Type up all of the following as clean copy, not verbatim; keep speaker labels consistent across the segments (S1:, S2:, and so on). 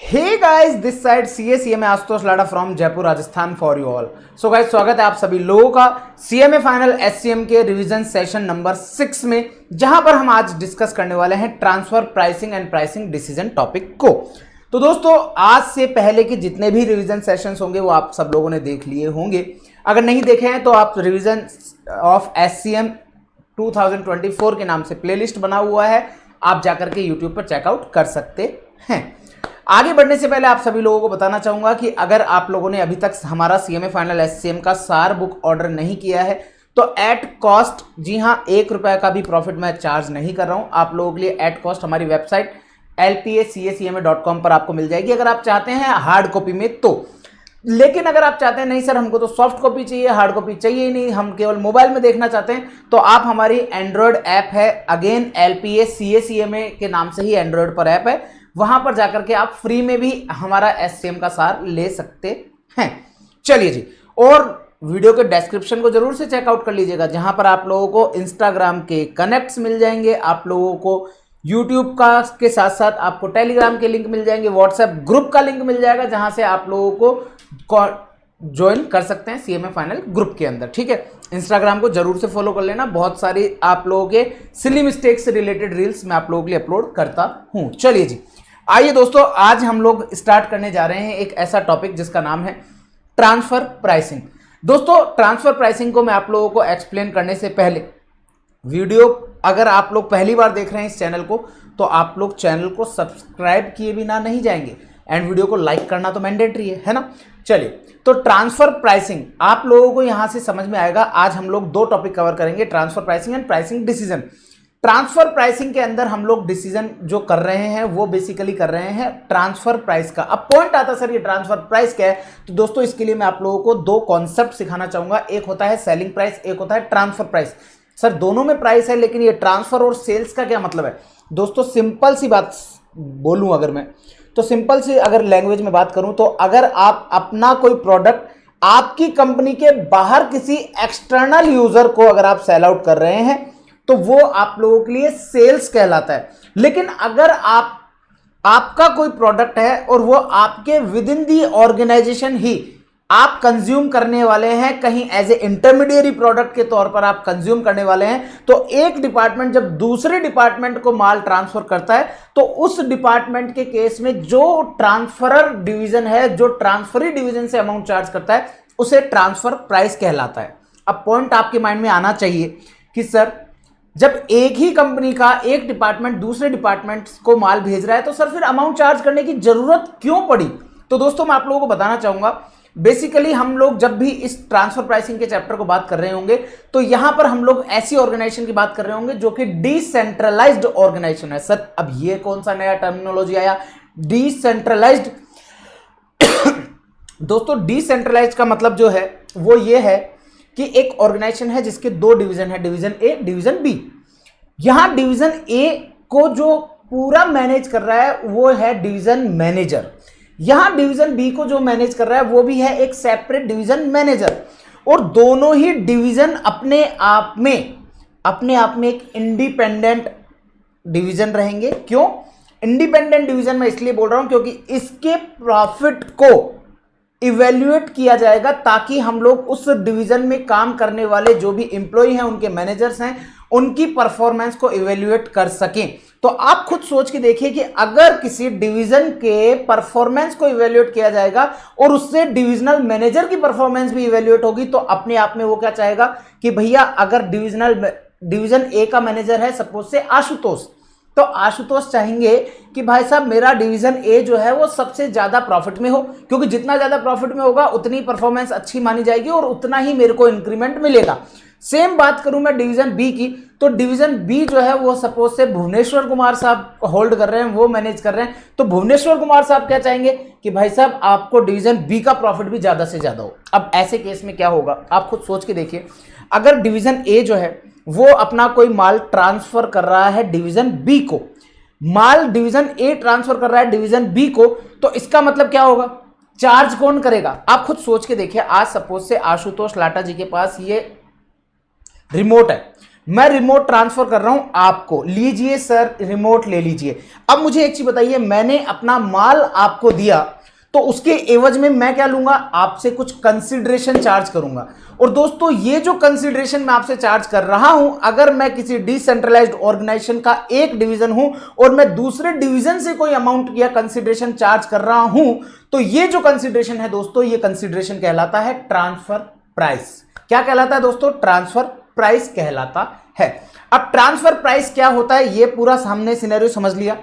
S1: Hey guys, this side CMA Ashutosh Lada from Jaipur Rajasthan for you all. So guys, स्वागत है आप सभी लोगों का सीएमए फाइनल एससीएम के रिवीजन सेशन नंबर 6 में, जहां पर हम आज डिस्कस करने वाले हैं transfer pricing and pricing decision topic को। तो दोस्तों, आज से पहले के जितने भी रिवीजन सेशंस होंगे वो आप सब लोगों ने देख लिए होंगे। अगर नहीं देखे हैं तो आप रिवीजन ऑफ एससीएम 2024 के नाम से प्लेलिस्ट बना हुआ है, आप जाकर के यूट्यूब पर चेकआउट कर सकते हैं। आगे बढ़ने से पहले आप सभी लोगों को बताना चाहूंगा कि अगर आप लोगों ने अभी तक हमारा सीएमए फाइनल एससीएम का सार बुक ऑर्डर नहीं किया है तो एट कॉस्ट, जी हाँ, 1 रुपए का भी प्रॉफिट मैं चार्ज नहीं कर रहा हूं आप लोगों के लिए। एट कॉस्ट हमारी वेबसाइट lpacacma.com पर आपको मिल जाएगी अगर आप चाहते हैं हार्ड कॉपी में तो। लेकिन अगर आप चाहते हैं नहीं सर हमको तो सॉफ्ट कॉपी चाहिए, हार्ड कॉपी चाहिए ही नहीं, हम केवल मोबाइल में देखना चाहते हैं, तो आप हमारी एंड्रॉयड ऐप है, अगेन lpacacma के नाम से ही एंड्रॉयड पर ऐप है, वहां पर जाकर के आप फ्री में भी हमारा एससीएम का सार ले सकते हैं। चलिए जी, और वीडियो के डिस्क्रिप्शन को जरूर से चेकआउट कर लीजिएगा, जहां पर आप लोगों को इंस्टाग्राम के कनेक्ट्स मिल जाएंगे, आप लोगों को यूट्यूब का के साथ साथ आपको टेलीग्राम के लिंक मिल जाएंगे, व्हाट्सएप ग्रुप का लिंक मिल जाएगा, जहां से आप लोगों को ज्वाइन कर सकते हैं सीएमए फाइनल ग्रुप के अंदर। ठीक है, इंस्टाग्राम को जरूर से फॉलो कर लेना, बहुत सारी आप लोगों के सिली मिस्टेक से रिलेटेड रील्स मैं आप लोगों के लिए अपलोड करता हूं। चलिए जी, आइए दोस्तों, आज हम लोग स्टार्ट करने जा रहे हैं एक ऐसा टॉपिक जिसका नाम है ट्रांसफर प्राइसिंग। दोस्तों, ट्रांसफर प्राइसिंग को मैं आप लोगों को एक्सप्लेन करने से पहले, वीडियो अगर आप लोग पहली बार देख रहे हैं इस चैनल को तो आप लोग चैनल को सब्सक्राइब किए बिना नहीं जाएंगे एंड वीडियो को लाइक करना तो मैंडेटरी है ना। चलिए, तो ट्रांसफर प्राइसिंग आप लोगों को यहां से समझ में आएगा। आज हम लोग दो टॉपिक कवर करेंगे, transfer pricing and pricing decision. Transfer pricing के अंदर हम लोग डिसीजन जो कर रहे हैं वो बेसिकली कर रहे हैं ट्रांसफर प्राइस का। अब पॉइंट आता है सर ये ट्रांसफर प्राइस क्या है, तो दोस्तों इसके लिए मैं आप लोगों को दो कॉन्सेप्ट सिखाना चाहूंगा। एक होता है सेलिंग प्राइस, एक होता है ट्रांसफर प्राइस। सर दोनों में प्राइस है, लेकिन ये ट्रांसफर और सेल्स का क्या मतलब है? दोस्तों सिंपल सी बात बोलूं अगर मैं, तो सिंपल सी अगर लैंग्वेज में बात करूं तो अगर आप अपना कोई प्रोडक्ट आपकी कंपनी के बाहर किसी एक्सटर्नल यूजर को अगर आप सेल आउट कर रहे हैं तो वो आप लोगों के लिए सेल्स कहलाता है। लेकिन अगर आपका कोई प्रोडक्ट है और वो आपके विद इन दी ऑर्गेनाइजेशन ही आप कंज्यूम करने वाले हैं, कहीं एज ए इंटरमीडिएरी प्रोडक्ट के तौर पर आप कंज्यूम करने वाले हैं, तो एक डिपार्टमेंट जब दूसरे डिपार्टमेंट को माल ट्रांसफर करता है तो उस डिपार्टमेंट के केस में जो ट्रांसफरर डिवीजन है, जो ट्रांसफरी डिवीजन से अमाउंट चार्ज करता है, उसे ट्रांसफर प्राइस कहलाता है। अब पॉइंट आपके माइंड में आना चाहिए कि सर जब एक ही कंपनी का एक डिपार्टमेंट दूसरे डिपार्टमेंट को माल भेज रहा है तो सर फिर अमाउंट चार्ज करने की जरूरत क्यों पड़ी? तो दोस्तों मैं आप लोगों को बताना चाहूंगा, बेसिकली हम लोग जब भी इस ट्रांसफर प्राइसिंग के चैप्टर को बात कर रहे होंगे तो यहां पर हम लोग ऐसी ऑर्गेनाइजेशन की बात कर रहे होंगे जो कि डिसेंट्रलाइज्ड ऑर्गेनाइजेशन है। सर अब ये कौन सा नया टर्मिनोलॉजी आया, डिसेंट्रलाइज्ड? दोस्तों डिसेंट्रलाइज्ड का मतलब जो है वो ये है कि एक ऑर्गेनाइजेशन है जिसके दो डिवीजन है, डिवीजन ए, डिवीजन बी। यहां डिवीजन ए को जो पूरा मैनेज कर रहा है वो है डिवीजन मैनेजर, यहां डिवीजन बी को जो मैनेज कर रहा है वो भी है एक सेपरेट डिवीजन मैनेजर, और दोनों ही डिवीजन अपने आप में एक इंडिपेंडेंट डिवीजन रहेंगे। क्यों इंडिपेंडेंट डिवीजन मैं इसलिए बोल रहा हूं क्योंकि इसके प्रॉफिट को इवेल्युएट किया जाएगा ताकि हम लोग उस डिवीजन में काम करने वाले जो भी एम्प्लॉय हैं, उनके मैनेजर्स हैं, उनकी परफॉर्मेंस को इवेल्युएट कर सकें। तो आप खुद सोच के देखिए कि अगर किसी डिवीजन के परफॉर्मेंस को इवेल्युएट किया जाएगा और उससे डिविजनल मैनेजर की परफॉर्मेंस भी इवेल्युएट होगी तो अपने आप में वो क्या चाहेगा कि भैया अगर डिवीजन ए का मैनेजर है सपोज से आशुतोष, तो आशुतोष चाहेंगे कि भाई साहब मेरा डिवीजन ए जो है वो सबसे ज्यादा प्रॉफिट में हो, क्योंकि जितना ज्यादा प्रॉफिट में होगा उतनी परफॉर्मेंस अच्छी मानी जाएगी और उतना ही मेरे को इंक्रीमेंट मिलेगा। सेम बात करूं मैं डिवीजन बी की, तो डिवीजन बी जो है वो सपोज से भुवनेश्वर कुमार साहब होल्ड कर रहे हैं, वो मैनेज कर रहे हैं, तो भुवनेश्वर कुमार साहब क्या चाहेंगे कि भाई साहब आपको डिवीजन बी का प्रॉफिट भी ज्यादा से ज्यादा हो। अब ऐसे केस में क्या होगा आप खुद सोच के देखिए, अगर डिवीजन ए जो है वो अपना कोई माल ट्रांसफर कर रहा है डिवीजन बी को, माल डिवीजन ए ट्रांसफर कर रहा है डिवीजन बी को, तो इसका मतलब क्या होगा, चार्ज कौन करेगा? आप खुद सोच के देखिए। आज सपोज से आशुतोष लाटा जी के पास ये रिमोट है, मैं रिमोट ट्रांसफर कर रहा हूं आपको, लीजिए सर रिमोट ले लीजिए। अब मुझे एक चीज बताइए, मैंने अपना माल आपको दिया तो उसके एवज में मैं क्या लूंगा, आपसे कुछ कंसिडरेशन चार्ज करूंगा। और दोस्तों ये जो कंसिडरेशन मैं आपसे चार्ज कर रहा हूं, अगर मैं किसी डिसेंट्रलाइज्ड ऑर्गेनाइजेशन का एक डिवीजन हूं और मैं दूसरे डिवीजन से कोई अमाउंट या कंसिडरेशन चार्ज कर रहा हूं, तो ये जो कंसिडरेशन है दोस्तों, ये कंसिडरेशन कहलाता है ट्रांसफर प्राइस। क्या कहलाता है दोस्तों? ट्रांसफर प्राइस कहलाता है। अब ट्रांसफर प्राइस क्या होता है, ये पूरा हमने सिनेरियो समझ लिया।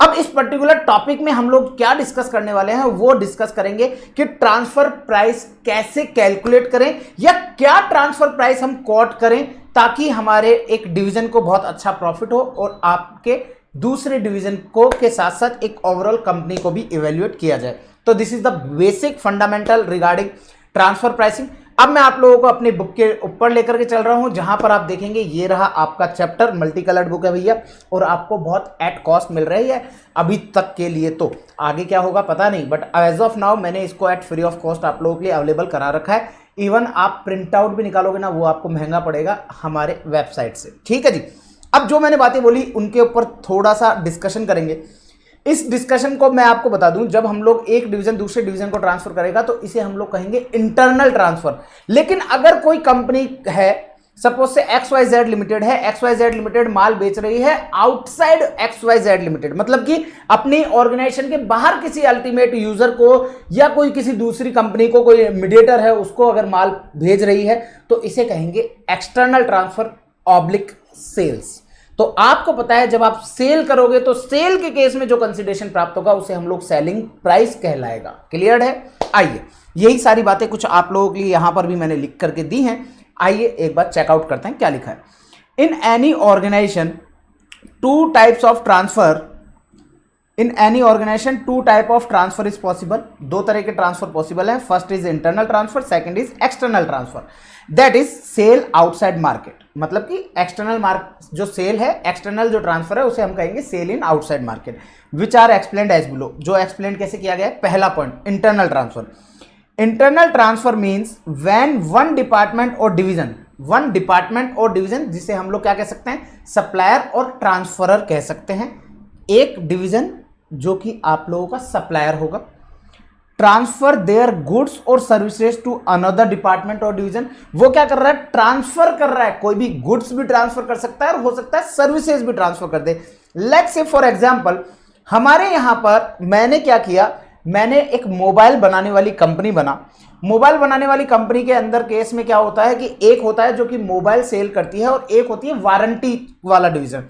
S1: अब इस पर्टिकुलर टॉपिक में हम लोग क्या डिस्कस करने वाले हैं, वो डिस्कस करेंगे कि ट्रांसफर प्राइस कैसे कैलकुलेट करें या क्या ट्रांसफर प्राइस हम कोट करें ताकि हमारे एक डिवीजन को बहुत अच्छा प्रॉफिट हो और आपके दूसरे डिवीजन को के साथ साथ एक ओवरऑल कंपनी को भी इवेल्युएट किया जाए। तो this is the basic fundamental regarding transfer pricing. अब मैं आप लोगों को अपनी बुक के ऊपर लेकर के चल रहा हूं, जहां पर आप देखेंगे ये रहा आपका चैप्टर, मल्टी कलर्ड बुक है भैया, और आपको बहुत एट कॉस्ट मिल रही है अभी तक के लिए। तो आगे क्या होगा पता नहीं, बट एज ऑफ नाउ मैंने इसको एट फ्री ऑफ कॉस्ट आप लोगों के लिए अवेलेबल करा रखा है। इवन आप प्रिंट आउट भी निकालोगे ना, वो आपको महंगा पड़ेगा हमारे वेबसाइट से। ठीक है जी। अब जो मैंने बातें बोली उनके ऊपर थोड़ा सा डिस्कशन करेंगे। इस डिस्कशन को मैं आपको बता दूं, जब हम लोग एक डिवीजन दूसरे डिवीजन को ट्रांसफर करेगा तो इसे हम लोग कहेंगे इंटरनल ट्रांसफर। लेकिन अगर कोई कंपनी है, सपोज से XYZ लिमिटेड है, XYZ लिमिटेड माल बेच रही है आउटसाइड XYZ लिमिटेड, मतलब कि अपनी ऑर्गेनाइजेशन के बाहर किसी अल्टीमेट यूजर को या कोई किसी दूसरी कंपनी को, कोई मीडिएटर है उसको अगर माल भेज रही है, तो इसे कहेंगे एक्सटर्नल ट्रांसफर ऑब्लिक सेल्स। तो आपको पता है जब आप सेल करोगे तो सेल के केस में जो कंसिडरेशन प्राप्त होगा उसे हम लोग सेलिंग प्राइस कहलाएगा। क्लियर है? आइए यही सारी बातें कुछ आप लोगों के लिए यहां पर भी मैंने लिख करके दी हैं। आइए एक बार चेकआउट करते हैं क्या लिखा है। In any organization two types of transfer, in any organization two type of transfer is possible. दो तरह के ट्रांसफर पॉसिबल है। First is internal transfer, second is external transfer. That is sale outside market, मतलब कि external जो cell है, external जो transfer है उसे हम कहेंगे sale in outside market, which are explained as below. जो एक्सप्लेन कैसे किया गया है, पहला point internal transfer. Internal transfer means when one department और डिवीजन, वन डिपार्टमेंट और डिवीजन जिसे हम लोग क्या कह सकते हैं, सप्लायर और ट्रांसफरर कह सकते हैं। एक डिवीजन जो कि आप लोगों का सप्लायर होगा, ट्रांसफर देयर गुड्स और सर्विसेज टू अनदर डिपार्टमेंट और डिवीजन। वो क्या कर रहा है, ट्रांसफर कर रहा है। कोई भी गुड्स भी ट्रांसफर कर सकता है और हो सकता है सर्विसेज भी ट्रांसफर कर दे। लेट्स से फॉर एग्जांपल हमारे यहां पर मैंने क्या किया, मैंने एक मोबाइल बनाने वाली कंपनी बना। मोबाइल बनाने वाली कंपनी के अंदर केस में क्या होता है कि एक होता है जो कि मोबाइल सेल करती है और एक होती है वारंटी वाला डिवीजन।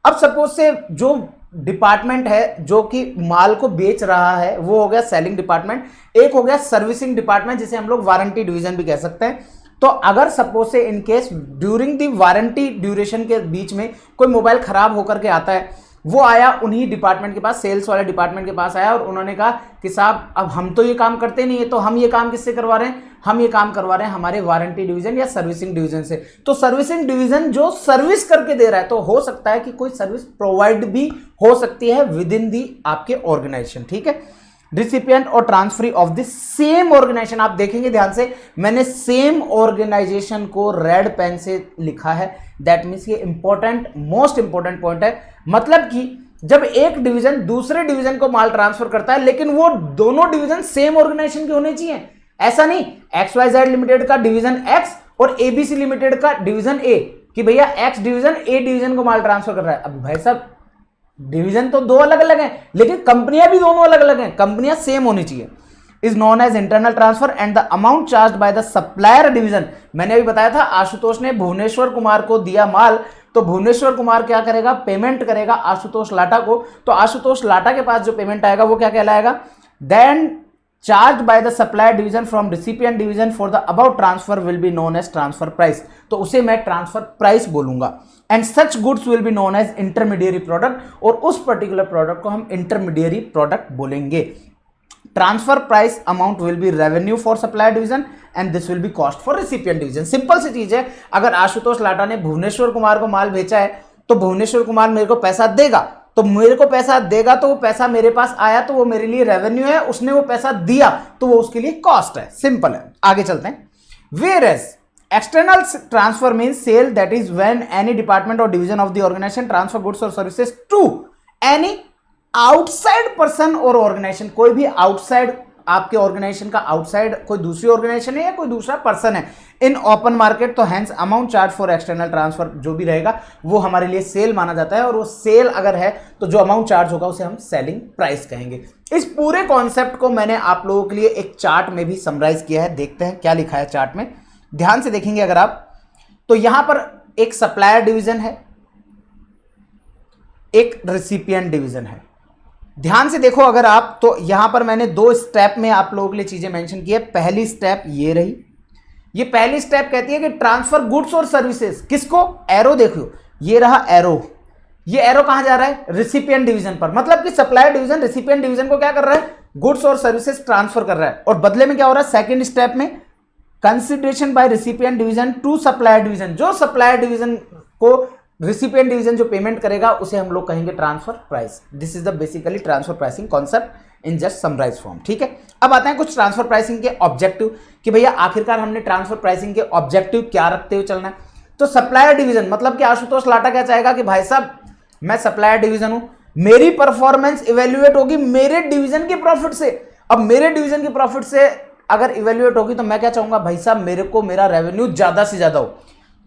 S1: अब सपोज से जो डिपार्टमेंट है जो कि माल को बेच रहा है वो हो गया सेलिंग डिपार्टमेंट, एक हो गया सर्विसिंग डिपार्टमेंट जिसे हम लोग वारंटी डिवीजन भी कह सकते हैं। तो अगर सपोज से in case during the warranty duration के बीच में कोई मोबाइल खराब होकर के आता है, वो आया उन्हीं डिपार्टमेंट के पास, सेल्स वाले डिपार्टमेंट के पास आया और उन्होंने कहा कि साहब अब हम तो ये काम करते नहीं है, तो हम ये काम किससे करवा रहे हैं, हम ये काम करवा रहे हैं हमारे वारंटी डिवीजन या सर्विसिंग डिवीजन से। तो सर्विसिंग डिवीजन जो सर्विस करके दे रहा है, तो हो सकता है कि कोई सर्विस प्रोवाइड भी हो सकती है विद इन दी आपके ऑर्गेनाइजेशन। ठीक है। रिसिपिएंट और transferee of the same organization, आप देखेंगे ध्यान से मैंने सेम ऑर्गेनाइजेशन को रेड पेन से लिखा है। दैट मीन्स ये इंपॉर्टेंट, मोस्ट इंपॉर्टेंट पॉइंट है। मतलब कि जब एक डिवीजन दूसरे डिवीजन को माल ट्रांसफर करता है, लेकिन वो दोनों डिवीजन सेम ऑर्गेनाइजेशन के होने चाहिए। ऐसा नहीं XYZ लिमिटेड का डिवीजन X और ABC लिमिटेड का डिवीजन A, कि भैया X डिवीजन A डिवीजन को माल ट्रांसफर कर रहा है। अब भाई साहब डिवीजन तो दो अलग अलग हैं, लेकिन कंपनियां भी दोनों अलग अलग हैं, कंपनियां सेम होनी चाहिए। Is known as internal transfer and the amount charge by the supplier division. मैंने अभी बताया था आशुतोष ने भुवनेश्वर कुमार को दिया माल, तो भुवनेश्वर कुमार क्या करेगा, पेमेंट करेगा आशुतोष लाटा को। तो आशुतोष लाटा के पास जो पेमेंट आएगा वो क्या कहलाएगा, then charge by the supplier division from recipient division for the about transfer will be known as transfer price. तो उसे मैं ट्रांसफर प्राइस बोलूंगा। And such goods will be known as intermediary product, और उस पर्टिकुलर प्रोडक्ट को हम intermediary product बोलेंगे। Transfer price amount will be revenue for supplier division and this will be cost for recipient division. Simple सी चीज है, अगर आशुतोष लाटा ने भुवनेश्वर कुमार को माल बेचा है तो भुवनेश्वर कुमार मेरे को पैसा देगा, तो मेरे को पैसा देगा तो वो पैसा मेरे पास आया तो वो मेरे लिए रेवेन्यू है, उसने वो पैसा दिया तो वो उसके लिए कॉस्ट है। सिंपल है। आगे चलते हैं। Whereas external transfer means sale that is when any department और division of the organisation transfer goods और services to any outside person और ऑर्गेनाइजेशन। कोई भी आउटसाइड, आपके ऑर्गेनाइजेशन का आउटसाइड कोई दूसरी ऑर्गेनाइजेशन है या कोई दूसरा पर्सन है, इन ओपन मार्केट, तो hence amount charge for external transfer जो भी रहेगा वो हमारे लिए सेल माना जाता है, और वो सेल अगर है तो जो अमाउंट चार्ज होगा उसे हम सेलिंग प्राइस कहेंगे। इस पूरे कॉन्सेप्ट को मैंने आप लोगों के लिए एक चार्ट में भी समराइज किया है, देखते हैं क्या लिखा है चार्ट में। ध्यान से देखेंगे अगर आप, तो यहां पर एक सप्लायर डिवीजन है, एक रिसिपिएंट डिवीजन है। ध्यान से देखो अगर आप, तो यहां पर मैंने 2 स्टेप में आप लोगों के लिए चीजें मेंशन की है। पहली स्टेप ये रही, ये पहली स्टेप कहती है कि ट्रांसफर गुड्स और सर्विसेज, किसको, एरो देखो, ये रहा एरो, ये एरो कहां जा रहा है, रिसिपिएंट डिवीजन पर। मतलब कि सप्लायर डिवीजन रिसिपिएंट डिवीजन को क्या कर रहा है, गुड्स और सर्विसेज ट्रांसफर कर रहा है, और बदले में क्या हो रहा है, सेकंड स्टेप में consideration by recipient division to supplier division. जो सप्लायर डिवीजन को रिसिपिएंट डिवीजन जो पेमेंट करेगा उसे हम लोग कहेंगे transfer price. This is the basically transfer pricing concept in just summarize form. ठीक है, अब आते हैं कुछ ट्रांसफर प्राइसिंग के ऑब्जेक्टिव, कि भैया आखिरकार हमने ट्रांसफर प्राइसिंग के ऑब्जेक्टिव क्या रखते हुए चलना है। तो सप्लायर डिवीजन मतलब कि आशुतोष लाटा क्या चाहेगा कि भाई साहब मैं सप्लायर डिवीजन हूं, मेरी परफॉर्मेंस इवेल्युएट होगी मेरे डिवीजन के प्रॉफिट से। अब मेरे डिवीजन के प्रॉफिट से अगर इवेल्युएट होगी तो मैं क्या चाहूंगा, भाई साहब मेरे को मेरा रेवेन्यू ज्यादा से ज्यादा हो।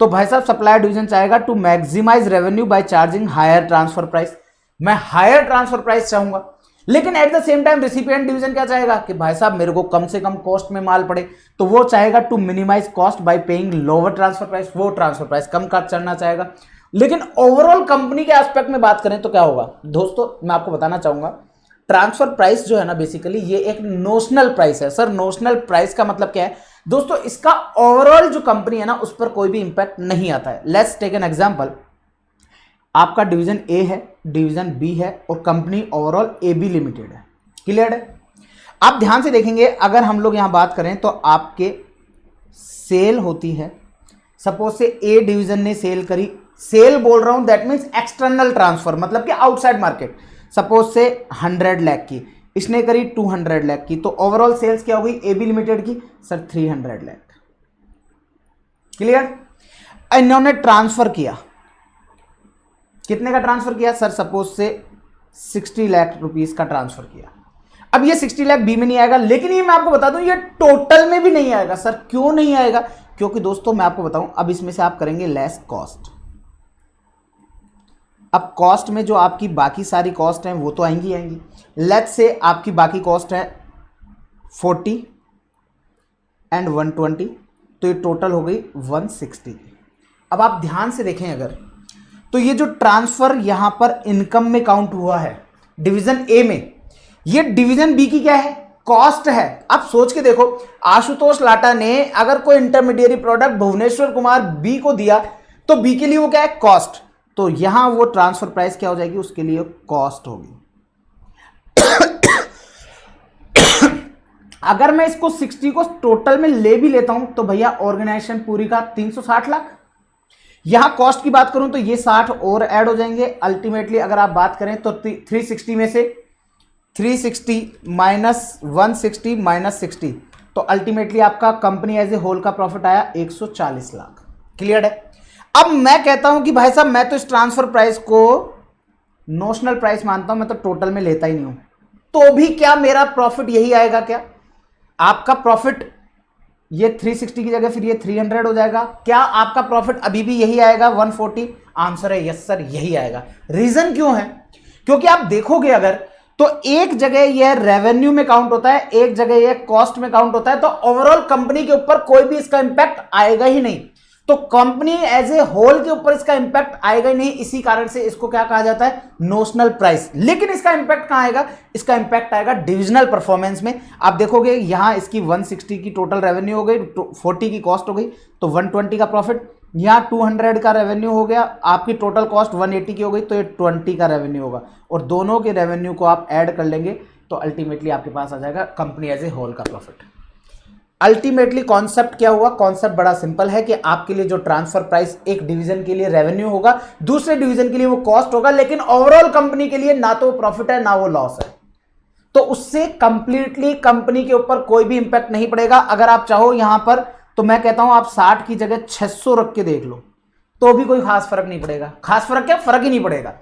S1: तो भाई साहब सप्लायर डिवीजन चाहेगा to maximize revenue by charging higher transfer price, मैं हायर ट्रांसफर प्राइस चाहूंगा। लेकिन at the same time recipient division क्या चाहेगा कि भाई साहब मेरे को कम से कम कॉस्ट में माल पड़े, तो वो चाहेगा to minimize cost by paying lower transfer price, वो ट्रांसफर प्राइस कम कर चढ़ना चाहेगा। लेकिन ओवरऑल कंपनी के एस्पेक्ट में बात करें तो क्या होगा दोस्तों, मैं आपको बताना चाहूंगा, ट्रांसफर प्राइस जो है ना बेसिकली ये एक नोशनल प्राइस है। सर नोशनल प्राइस का मतलब क्या है दोस्तों, इसका ओवरऑल जो कंपनी है ना उस पर कोई भी इंपैक्ट नहीं आता है। लेट्स टेक एन एग्जांपल, आपका डिवीजन ए है, डिवीजन बी है और company overall A B limited है, क्लियर है। आप ध्यान से देखेंगे अगर हम लोग यहां बात करें तो आपके सेल होती है, सपोज से ए डिवीजन ने सेल करी, सेल बोल रहा हूं दैट मीन्स एक्सटर्नल ट्रांसफर मतलब कि आउटसाइड मार्केट, सपोज से 100 लाख की, इसने करी 200 लाख की, तो ओवरऑल सेल्स क्या हो गई ए बी लिमिटेड की, सर 300 लाख, क्लियर। इन्होंने ट्रांसफर किया, कितने का ट्रांसफर किया सर, सपोज से 60 लाख रुपीस का ट्रांसफर किया। अब ये 60 लाख बी में नहीं आएगा, लेकिन ये मैं आपको बता दूं ये टोटल में भी नहीं आएगा। सर क्यों नहीं आएगा, क्योंकि दोस्तों मैं आपको बताऊं, अब इसमें से आप करेंगे लेस कॉस्ट। अब कॉस्ट में जो आपकी बाकी सारी कॉस्ट हैं वो तो आएंगी आएंगी। लेट्स से आपकी बाकी कॉस्ट है 40 एंड 120, तो ये टोटल हो गई 160। अब आप ध्यान से देखें अगर, तो ये जो ट्रांसफर यहां पर इनकम में काउंट हुआ है डिवीजन ए में, ये डिवीजन बी की क्या है, कॉस्ट है। आप सोच के देखो, आशुतोष लाटा ने अगर कोई intermediary product Bhuvneshwar Kumar B को दिया तो बी के लिए वो क्या है, कॉस्ट, तो यहां वो ट्रांसफर प्राइस क्या हो जाएगी, उसके लिए कॉस्ट होगी। अगर मैं इसको 60 को टोटल में ले भी लेता हूं तो भैया ऑर्गेनाइजेशन पूरी का 360 लाख, यहां कॉस्ट की बात करूं तो ये 60 और ऐड हो जाएंगे। अल्टीमेटली अगर आप बात करें तो 360 में से 360 माइनस 160 माइनस 60, तो अल्टीमेटली आपका कंपनी एज ए होल का प्रॉफिट आया 140 लाख, क्लियर है। अब मैं कहता हूं कि भाई साहब मैं तो इस ट्रांसफर प्राइस को नोशनल प्राइस मानता हूं, मैं तो टोटल में लेता ही नहीं हूं, तो भी क्या मेरा प्रॉफिट यही आएगा क्या, आपका प्रॉफिट ये 360 की जगह फिर ये 300 हो जाएगा, क्या आपका प्रॉफिट अभी भी यही आएगा 140, आंसर है यस सर यही आएगा। रीजन क्यों है, क्योंकि आप देखोगे अगर तो एक जगह यह रेवेन्यू में काउंट होता है, एक जगह यह कॉस्ट में काउंट होता है, तो ओवरऑल कंपनी के ऊपर कोई भी इसका इंपैक्ट आएगा ही नहीं, तो कंपनी एज ए होल के ऊपर इसका इंपैक्ट आएगा ही नहीं। इसी कारण से इसको क्या कहा जाता है, नोशनल प्राइस। लेकिन इसका इंपैक्ट कहां आएगा, इसका इंपैक्ट आएगा डिविजनल परफॉर्मेंस में। आप देखोगे यहां इसकी 160 की टोटल रेवेन्यू हो गई, 40 की कॉस्ट हो गई, तो 120 का प्रॉफिट, यहां 200 का रेवेन्यू हो गया, आपकी टोटल कॉस्ट 180 की हो गई, तो ये 20 का रेवेन्यू होगा, और दोनों के रेवेन्यू को आप ऐड कर लेंगे तो अल्टीमेटली आपके पास आ जाएगा कंपनी एज ए होल का प्रॉफिट। अल्टीमेटली कॉन्सेप्ट क्या हुआ, कॉन्सेप्ट बड़ा सिंपल है कि आपके लिए जो ट्रांसफर प्राइस एक डिवीजन के लिए रेवेन्यू होगा, दूसरे डिवीजन के लिए वो कॉस्ट होगा, लेकिन ओवरऑल कंपनी के लिए ना तो प्रॉफिट है ना वो लॉस है, तो उससे कंप्लीटली कंपनी के ऊपर कोई भी इंपैक्ट नहीं पड़ेगा। अगर आप चाहो यहां पर तो मैं कहता हूं आप 60 की जगह 600 रख के देख लो, तो भी कोई खास फर्क नहीं पड़ेगा। खास फर्क क्या, फर्क ही नहीं पड़ेगा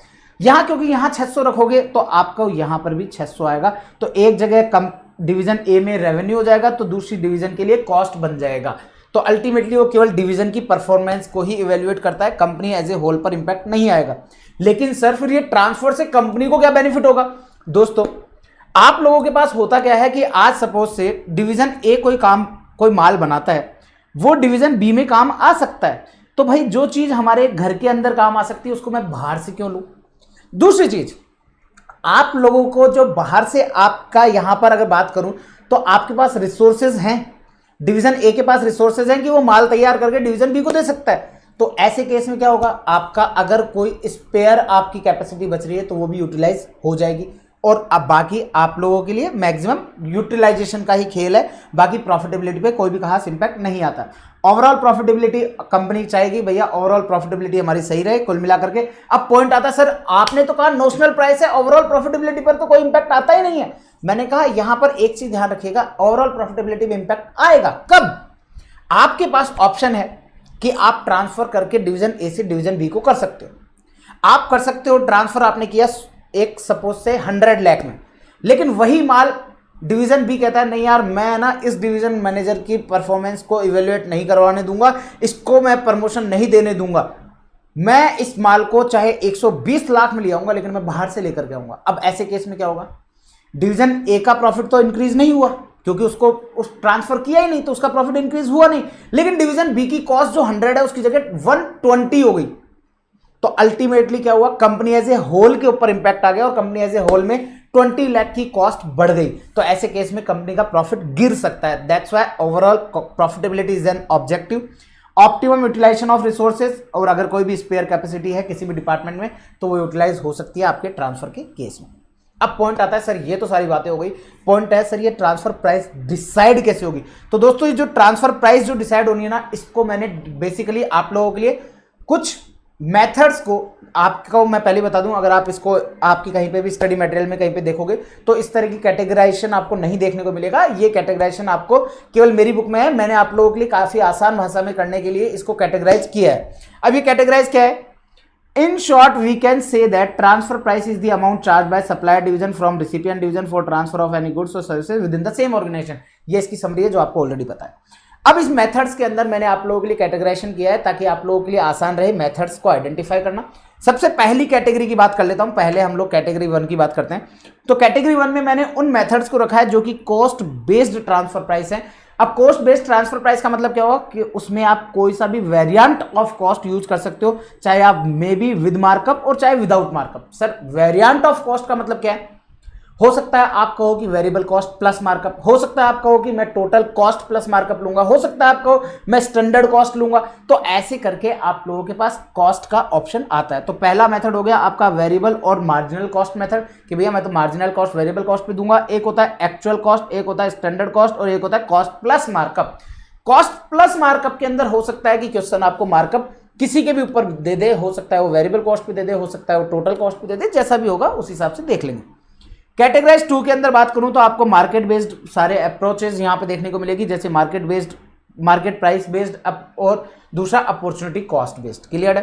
S1: यहां, क्योंकि यहां 600 रखोगे तो आपको यहां पर भी 600 आएगा। तो एक जगह कम डिवीजन ए में रेवेन्यू हो जाएगा, तो दूसरी डिवीजन के लिए कॉस्ट बन जाएगा। तो अल्टीमेटली वो केवल डिवीजन की परफॉर्मेंस को ही इवेल्युएट करता है, कंपनी एज ए होल पर इंपैक्ट नहीं आएगा। लेकिन सर फिर ये ट्रांसफर से कंपनी को क्या बेनिफिट होगा? दोस्तों आप लोगों के पास होता क्या है कि आज सपोज से डिवीजन ए कोई माल बनाता है, वो डिवीजन बी में काम आ सकता है। तो भाई जो चीज हमारे घर के अंदर काम आ सकती है उसको मैं बाहर से क्यों लूं? दूसरी चीज, आप लोगों को जो बाहर से आपका यहां पर अगर बात करूं तो आपके पास रिसोर्सेज हैं, डिवीजन ए के पास रिसोर्सेज हैं कि वो माल तैयार करके डिवीजन बी को दे सकता है। तो ऐसे केस में क्या होगा, आपका अगर कोई स्पेयर आपकी कैपेसिटी बच रही है तो वो भी यूटिलाइज हो जाएगी, और अब बाकी आप लोगों के लिए मैक्सिमम यूटिलाइजेशन का ही खेल है, बाकी प्रॉफिटेबिलिटी पे कोई भी खास इंपैक्ट नहीं आता। ओवरऑल प्रॉफिटेबिलिटी कंपनी चाहेगी भैया ओवरऑल प्रॉफिटेबिलिटी हमारी सही रहे कुल मिलाकर के। अब पॉइंट आता है सर आपने तो कहा नोशनल प्राइस है, ओवरऑल प्रॉफिटेबिलिटी पर तो कोई इंपैक्ट आता ही नहीं है। मैंने कहा यहां पर एक चीज ध्यान रखिएगा, ओवरऑल प्रॉफिटेबिलिटी में इंपैक्ट आएगा कब? आपके पास ऑप्शन है कि आप ट्रांसफर करके डिवीजन ए से डिवीजन बी को कर सकते हो। आप कर सकते हो ट्रांसफर, आपने किया एक सपोज से 100 लाख में, लेकिन वही माल डिवीजन बी कहता है नहीं यार मैं ना इस डिवीजन मैनेजर की परफॉर्मेंस को इवेल्युएट नहीं करवाने दूंगा, इसको मैं प्रमोशन नहीं देने दूंगा, मैं इस माल को चाहे 120 लाख में ले आऊंगा लेकिन मैं बाहर से लेकर के आऊंगा। अब ऐसे केस में क्या होगा, डिवीजन ए का प्रॉफिट तो इंक्रीज नहीं हुआ क्योंकि उसको उस ट्रांसफर किया ही नहीं, तो उसका प्रॉफिट इंक्रीज हुआ नहीं, लेकिन डिवीजन बी की कॉस्ट जो 100 है उसकी जगह 120 हो गई। तो अल्टीमेटली क्या हुआ, कंपनी एज ए होल के ऊपर इंपैक्ट आ गया और कंपनी एज ए होल में 20 लाख की कॉस्ट बढ़ गई। तो ऐसे केस में कंपनी का प्रॉफिट गिर सकता है। That's why overall profitability is an objective, optimum utilization of resources, और अगर कोई भी स्पेयर कैपेसिटी है किसी भी डिपार्टमेंट में तो वो यूटिलाइज हो सकती है आपके ट्रांसफर के केस में। अब पॉइंट आता है सर ये तो सारी बातें हो गई, पॉइंट है सर ये ट्रांसफर प्राइस डिसाइड कैसे होगी? तो दोस्तों ये जो ट्रांसफर प्राइस जो डिसाइड होनी है ना, इसको मैंने बेसिकली आप लोगों के लिए कुछ मेथड्स को आपको मैं पहले बता दूं, अगर आप इसको आपकी कहीं पे भी स्टडी मटेरियल में कहीं पे देखोगे तो इस तरह की कैटेगराइजेशन आपको नहीं देखने को मिलेगा। ये कैटेगराइजेशन आपको केवल मेरी बुक में है, मैंने आप लोगों के लिए काफी आसान भाषा में करने के लिए इसको कैटेगराइज किया है। अब ये कैटेगराइज क्या है? In short, we can say that transfer price is the amount charged by supplier division from recipient division for transfer of any goods or services within the same organization। ये इसकी summary है जो आपको already पता है। अब इस methods के अंदर मैंने आप लोगों के लिए कैटेगराइजेशन किया है ताकि आप लोगों के लिए आसान रहे मेथड्स को आइडेंटिफाई करना। सबसे पहली कैटेगरी की बात कर लेता हूं, पहले हम लोग कैटेगरी 1 की बात करते हैं। तो कैटेगरी 1 में मैंने उन मेथड्स को रखा है जो कि कॉस्ट बेस्ड ट्रांसफर प्राइस है। अब कॉस्ट बेस्ड ट्रांसफर प्राइस का मतलब क्या होगा कि उसमें आप कोई सा भी वेरिएंट ऑफ कॉस्ट यूज कर सकते हो, चाहे आप मे बी विद मार्कअप और चाहे without markup. Sir variant of cost का मतलब क्या है? हो सकता है आप कहो कि वेरिएबल कॉस्ट प्लस मार्कअप, हो सकता है आप कहो कि मैं टोटल कॉस्ट प्लस मार्कअप लूंगा, हो सकता है आप कहो मैं स्टैंडर्ड कॉस्ट लूंगा। तो ऐसे करके आप लोगों के पास कॉस्ट का ऑप्शन आता है। तो पहला मेथड हो गया आपका वेरिएबल और मार्जिनल कॉस्ट मेथड कि भैया मैं तो मार्जिनल कॉस्ट वेरिएबल कॉस्ट पे दूंगा। एक होता है एक्चुअल कॉस्ट, एक होता है स्टैंडर्ड कॉस्ट और एक होता है cost plus markup. Cost plus markup के अंदर हो सकता है कि क्वेश्चन आपको मार्कअप किसी के भी ऊपर दे दे, हो सकता है वो वेरिएबल कॉस्ट पे दे दे, हो सकता है वो टोटल कॉस्ट पे दे दे, जैसा भी होगा उस हिसाब से देख लेंगे। कैटेगराइज 2 के अंदर बात करूं तो आपको मार्केट बेस्ड सारे अप्रोचेस यहां पे देखने को मिलेगी, जैसे market based, market price based और दूसरा अपॉर्चुनिटी कॉस्ट बेस्ड। क्लियर है?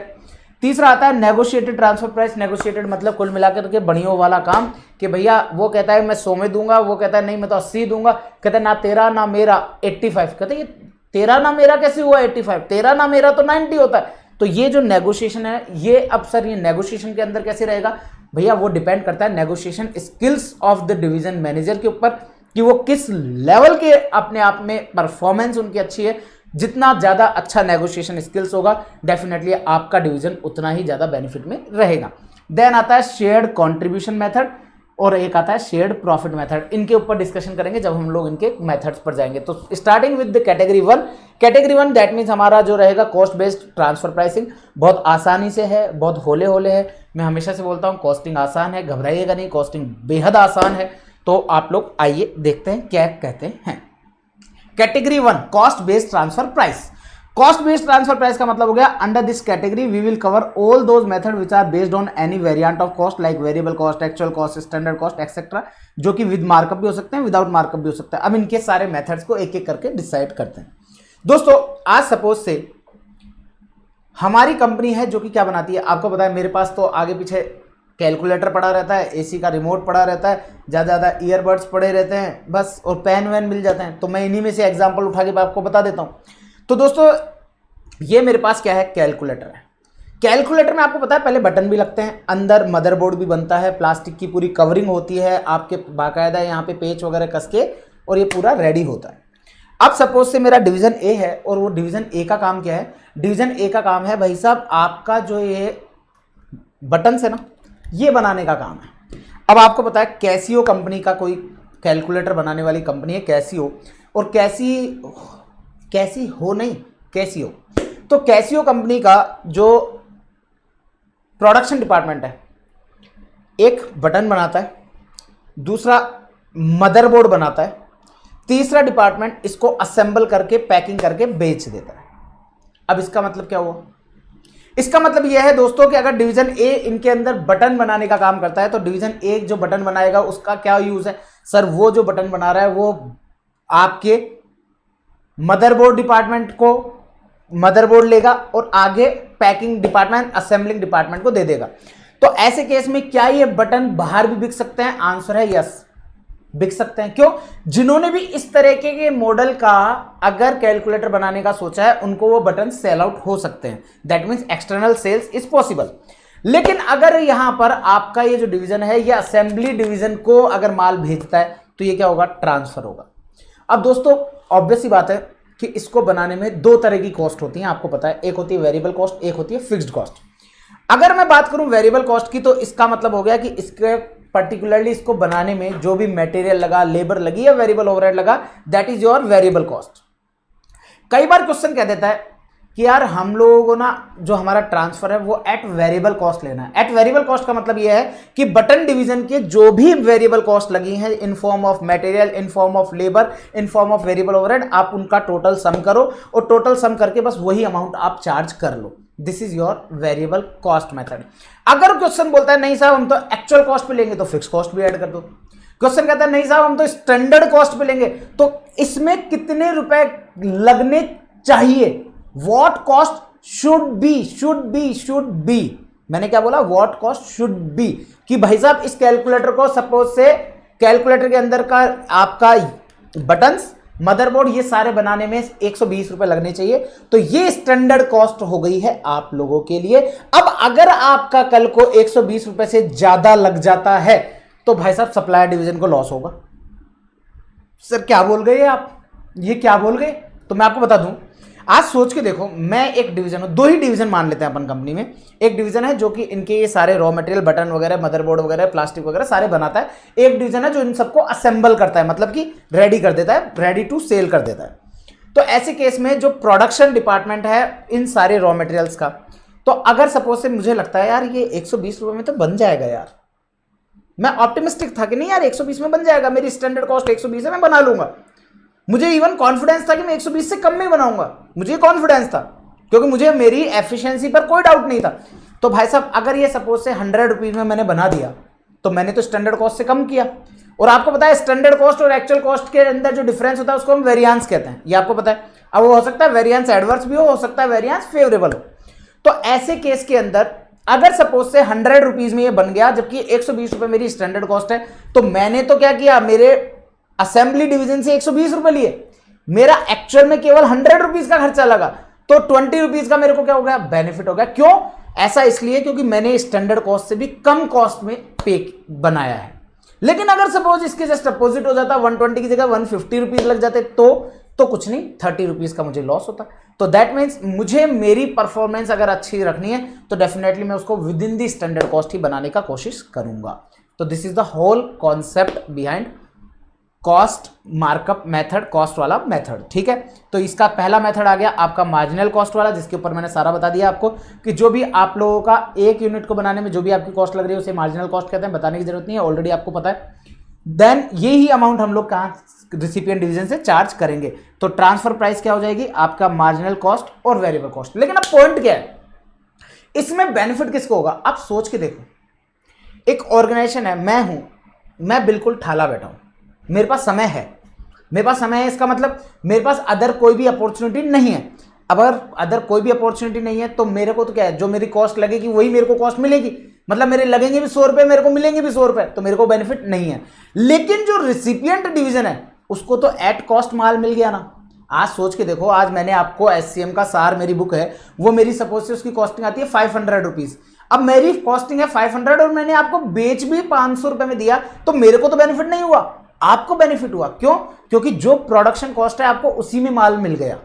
S1: तीसरा आता है नेगोशिएटेड ट्रांसफर प्राइस। नेगोशिएटेड मतलब कुल मिलाकर के बढ़ियों वाला काम कि भैया वो कहता है मैं 100 में दूंगा, वो कहता है नहीं मैं तो 80 दूंगा, कहता है ना तेरा ना मेरा 85, कहते हैं ये तेरा ना मेरा कैसे हुआ 85, तेरा ना मेरा तो 90 होता है। तो ये जो नेगोशिएशन है ये अब सर ये नेगोशिएशन के अंदर कैसे रहेगा भैया? वो डिपेंड करता है negotiation skills of the division manager के ऊपर कि वो किस लेवल के अपने आप में परफॉर्मेंस उनकी अच्छी है। जितना ज्यादा अच्छा नेगोशिएशन स्किल्स होगा डेफिनेटली आपका डिवीजन उतना ही ज्यादा बेनिफिट में रहेगा। देन आता है शेयर्ड कंट्रीब्यूशन मेथड और एक आता है शेयर्ड प्रॉफिट मेथड। इनके ऊपर डिस्कशन करेंगे जब हम लोग इनके मेथड्स पर जाएंगे। तो starting with the category 1। Category 1 that means हमारा जो रहेगा कॉस्ट बेस्ड ट्रांसफर प्राइसिंग। बहुत आसानी से है, बहुत होले होले है। मैं हमेशा से बोलता हूँ कॉस्टिंग आसान है, घबराइएगा नहीं, कॉस्टिंग बेहद आसान है। तो आप लोग आइए देखते हैं क्या कहते हैं। Category 1 cost based transfer price. Cost based transfer price का मतलब हो गया under this category we will cover all those method which are based on any variant of cost like variable cost, actual cost, standard cost etcetera, जो कि with markup भी हो सकते हैं, विदाउट मार्कअप भी हो सकता है। अब इनके सारे मेथड्स को एक एक करके डिसाइड करते हैं। दोस्तों आज सपोज से हमारी कंपनी है जो कि क्या बनाती है, आपको पता है मेरे पास तो आगे पीछे कैलकुलेटर पड़ा रहता है, एसी का रिमोट पड़ा रहता है, ज़्यादा ज़्यादा ईयरबड्स पड़े रहते हैं बस, और पेन वैन मिल जाते हैं। तो मैं इन्हीं में से एग्जांपल उठा के आपको बता देता हूँ। तो दोस्तों ये मेरे पास क्या है, कैलकुलेटर है। कैलकुलेटर में आपको पता है पहले बटन भी लगते हैं, अंदर मदरबोर्ड भी बनता है, प्लास्टिक की पूरी कवरिंग होती है, आपके बाकायदा यहाँ पे पेच वगैरह कस के, और ये पूरा रेडी होता है। अब सपोज से मेरा डिवीजन ए है, और वो डिवीजन ए का काम क्या है, डिवीजन ए का काम है भाई साहब आपका जो ये बटन है ना, ये बनाने का काम है। अब आपको पता है कैसियो कंपनी का कोई कैलकुलेटर बनाने वाली कंपनी है कैसियो, और कैसियो। तो कैसियो कंपनी का जो प्रोडक्शन डिपार्टमेंट है, एक बटन बनाता है, दूसरा मदरबोर्ड बनाता है, तीसरा डिपार्टमेंट इसको असेंबल करके पैकिंग करके बेच देता है। अब इसका मतलब क्या हुआ, इसका मतलब यह है दोस्तों कि अगर डिवीजन ए इनके अंदर बटन बनाने का काम करता है, तो डिवीजन ए जो बटन बनाएगा उसका क्या यूज है सर, वो जो बटन बना रहा है वो आपके मदरबोर्ड डिपार्टमेंट को मदरबोर्ड लेगा और आगे पैकिंग डिपार्टमेंट असेंबलिंग डिपार्टमेंट को दे देगा। तो ऐसे केस में क्या ये बटन बाहर भी बिक सकते हैं, आंसर है यस, बिक सकते हैं। क्यों, जिन्होंने भी इस तरीके के मॉडल का अगर कैलकुलेटर बनाने का सोचा है उनको वो बटन सेल आउट हो सकते हैं, that means external sales is possible. लेकिन अगर यहां पर आपका ये जो डिवीजन है ये असेंबली डिवीजन को अगर माल भेजता है तो ये क्या होगा, ट्रांसफर होगा। अब दोस्तों ऑब्वियस सी बात है कि इसको बनाने में दो तरह की कॉस्ट होती है, आपको पता है, एक होती है वेरिएबल कॉस्ट, एक होती है फिक्स्ड कॉस्ट। अगर मैं बात करूं वेरिएबल कॉस्ट की, तो इसका मतलब हो गया कि इसके पर्टिकुलरली इसको बनाने में जो भी मटेरियल लगा, लेबर लगी या वेरिएबल ओवरहेड लगा, that is your variable cost. कई बार क्वेश्चन कह देता है कि यार हम लोगों को ना जो हमारा ट्रांसफर है वो एट वेरिएबल कॉस्ट लेना है। एट वेरिएबल कॉस्ट का मतलब ये है कि बटन डिवीजन के जो भी वेरिएबल कॉस्ट लगी हैं in form of material, in form of labour, in form of variable overhead, आप उनका टोटल सम करो और टोटल सम करके बस वही अमाउंट आप चार्ज कर लो। This is your variable cost method. अगर क्वेश्चन बोलता है नहीं साहब हम तो एक्चुअल कॉस्ट पे लेंगे, तो फिक्स कॉस्ट भी ऐड कर दो। क्वेश्चन कहता है नहीं साहब हम तो स्टैंडर्ड कॉस्ट पे लेंगे, तो इसमें कितने रुपए लगने चाहिए, व्हाट कॉस्ट शुड बी, मैंने क्या बोला, व्हाट कॉस्ट शुड बी, कि भाई साहब इस कैलकुलेटर को सपोज से कैलकुलेटर के अंदर का आपका बटन्स, मदरबोर्ड, ये सारे बनाने में 120 रुपए लगने चाहिए, तो ये स्टैंडर्ड कॉस्ट हो गई है आप लोगों के लिए। अब अगर आपका कल को 120 रुपए से ज्यादा लग जाता है तो भाई साहब सप्लायर डिवीजन को लॉस होगा। सर क्या बोल गए आप, ये क्या बोल गए, तो मैं आपको बता दूं, आज सोच के देखो, मैं एक डिवीजन हूं, दो ही डिवीजन मान लेते हैं अपन कंपनी में। एक डिवीजन है जो कि इनके ये सारे रॉ मटेरियल, बटन वगैरह, मदरबोर्ड वगैरह, प्लास्टिक वगैरह सारे बनाता है। एक डिवीजन है जो इन सबको असेंबल करता है, मतलब कि रेडी कर देता है, रेडी टू सेल कर देता है। तो ऐसे केस में जो प्रोडक्शन डिपार्टमेंट है इन सारे रॉ मटेरियल्स का, तो अगर सपोज से मुझे लगता है यार ये 120 रुपए में तो बन जाएगा, यार मैं ऑप्टिमिस्टिक था कि नहीं यार 120 में बन जाएगा, मेरी स्टैंडर्ड कॉस्ट 120 है, मैं बना लूंगा। मुझे इवन कॉन्फिडेंस था कि मैं 120 से कम में बनाऊंगा, मुझे कॉन्फिडेंस था क्योंकि मुझे मेरी एफिशिएंसी पर कोई डाउट नहीं था। तो भाई साहब अगर ये सपोज से 100 रुपीज में मैंने बना दिया तो मैंने तो स्टैंडर्ड कॉस्ट से कम किया। और आपको पता है स्टैंडर्ड कॉस्ट और एक्चुअल कॉस्ट के अंदर जो डिफरेंस होता है उसको हम वेरिएंस कहते हैं, ये आपको पता है। अब वो हो सकता है वेरिएंस एडवर्स भी हो सकता है वेरिएंस फेवरेबल हो। तो ऐसे केस के अंदर अगर सपोज से 100 रुपीज में ये बन गया जबकि 120 रुपए मेरी स्टैंडर्ड कॉस्ट है, तो मैंने तो क्या किया, मेरे असेंबली डिवीजन से 120 रुपए लिए, मेरा एक्चुअल में केवल 100 रुपीज का खर्चा लगा, तो 20 रुपीज का मेरे को क्या हो गया, बेनिफिट हो गया। क्यों ऐसा, इसलिए क्योंकि मैंने स्टैंडर्ड कॉस्ट से भी कम कॉस्ट में पे बनाया है। लेकिन अगर सपोज इसके जस्ट अपोजिट हो जाता, 120 की जगह 150 रुपीज लग जाते तो कुछ नहीं, 30 रुपीज का मुझे लॉस होता। तो दैट मीन्स मुझे मेरी परफॉर्मेंस अगर अच्छी रखनी है तो डेफिनेटली मैं उसको within the standard cost ही बनाने का कोशिश करूंगा। तो this is the whole concept behind cost markup method, cost वाला मेथड, ठीक है। तो इसका पहला मेथड आ गया आपका मार्जिनल कॉस्ट वाला, जिसके ऊपर मैंने सारा बता दिया आपको कि जो भी आप लोगों का एक यूनिट को बनाने में जो भी आपकी कॉस्ट लग रही है उसे मार्जिनल कॉस्ट कहते हैं, बताने की जरूरत नहीं है, ऑलरेडी आपको पता है। देन यही अमाउंट हम लोग कहाँ रिसिपिएंट डिवीजन से चार्ज करेंगे, तो ट्रांसफर प्राइस क्या हो जाएगी, आपका मार्जिनल कॉस्ट और वेरिएबल कॉस्ट। लेकिन अब पॉइंट क्या है, इसमें बेनिफिट किसको होगा, आप सोच के देखो। एक ऑर्गेनाइजेशन है, मैं हूं, मैं बिल्कुल ठाला बैठा हूं, मेरे पास समय है, मेरे पास समय है, इसका मतलब मेरे पास अदर कोई भी अपॉर्चुनिटी नहीं है। अब अगर अदर कोई भी अपॉर्चुनिटी नहीं है तो मेरे को तो क्या है, जो मेरी कॉस्ट लगेगी वही मेरे को कॉस्ट मिलेगी, मतलब मेरे लगेंगे भी 100 रुपए, मेरे को मिलेंगे भी 100 रुपए, तो मेरे को बेनिफिट नहीं है। लेकिन जो रिसिपिएंट डिवीजन है उसको तो एट कॉस्ट माल मिल गया ना। आज सोच के देखो, आज मैंने आपको एससीएम का सार मेरी बुक है, वो मेरी सपोज से उसकी कॉस्टिंग आती है 500 रुपीज। अब मेरी कॉस्टिंग है 500 और मैंने आपको बेच भी 500 रुपए में दिया, तो मेरे को तो बेनिफिट नहीं हुआ, आपको बेनिफिट हुआ। क्यों? क्योंकि जो प्रोडक्शन कॉस्ट है आपको उसी में माल मिल गया।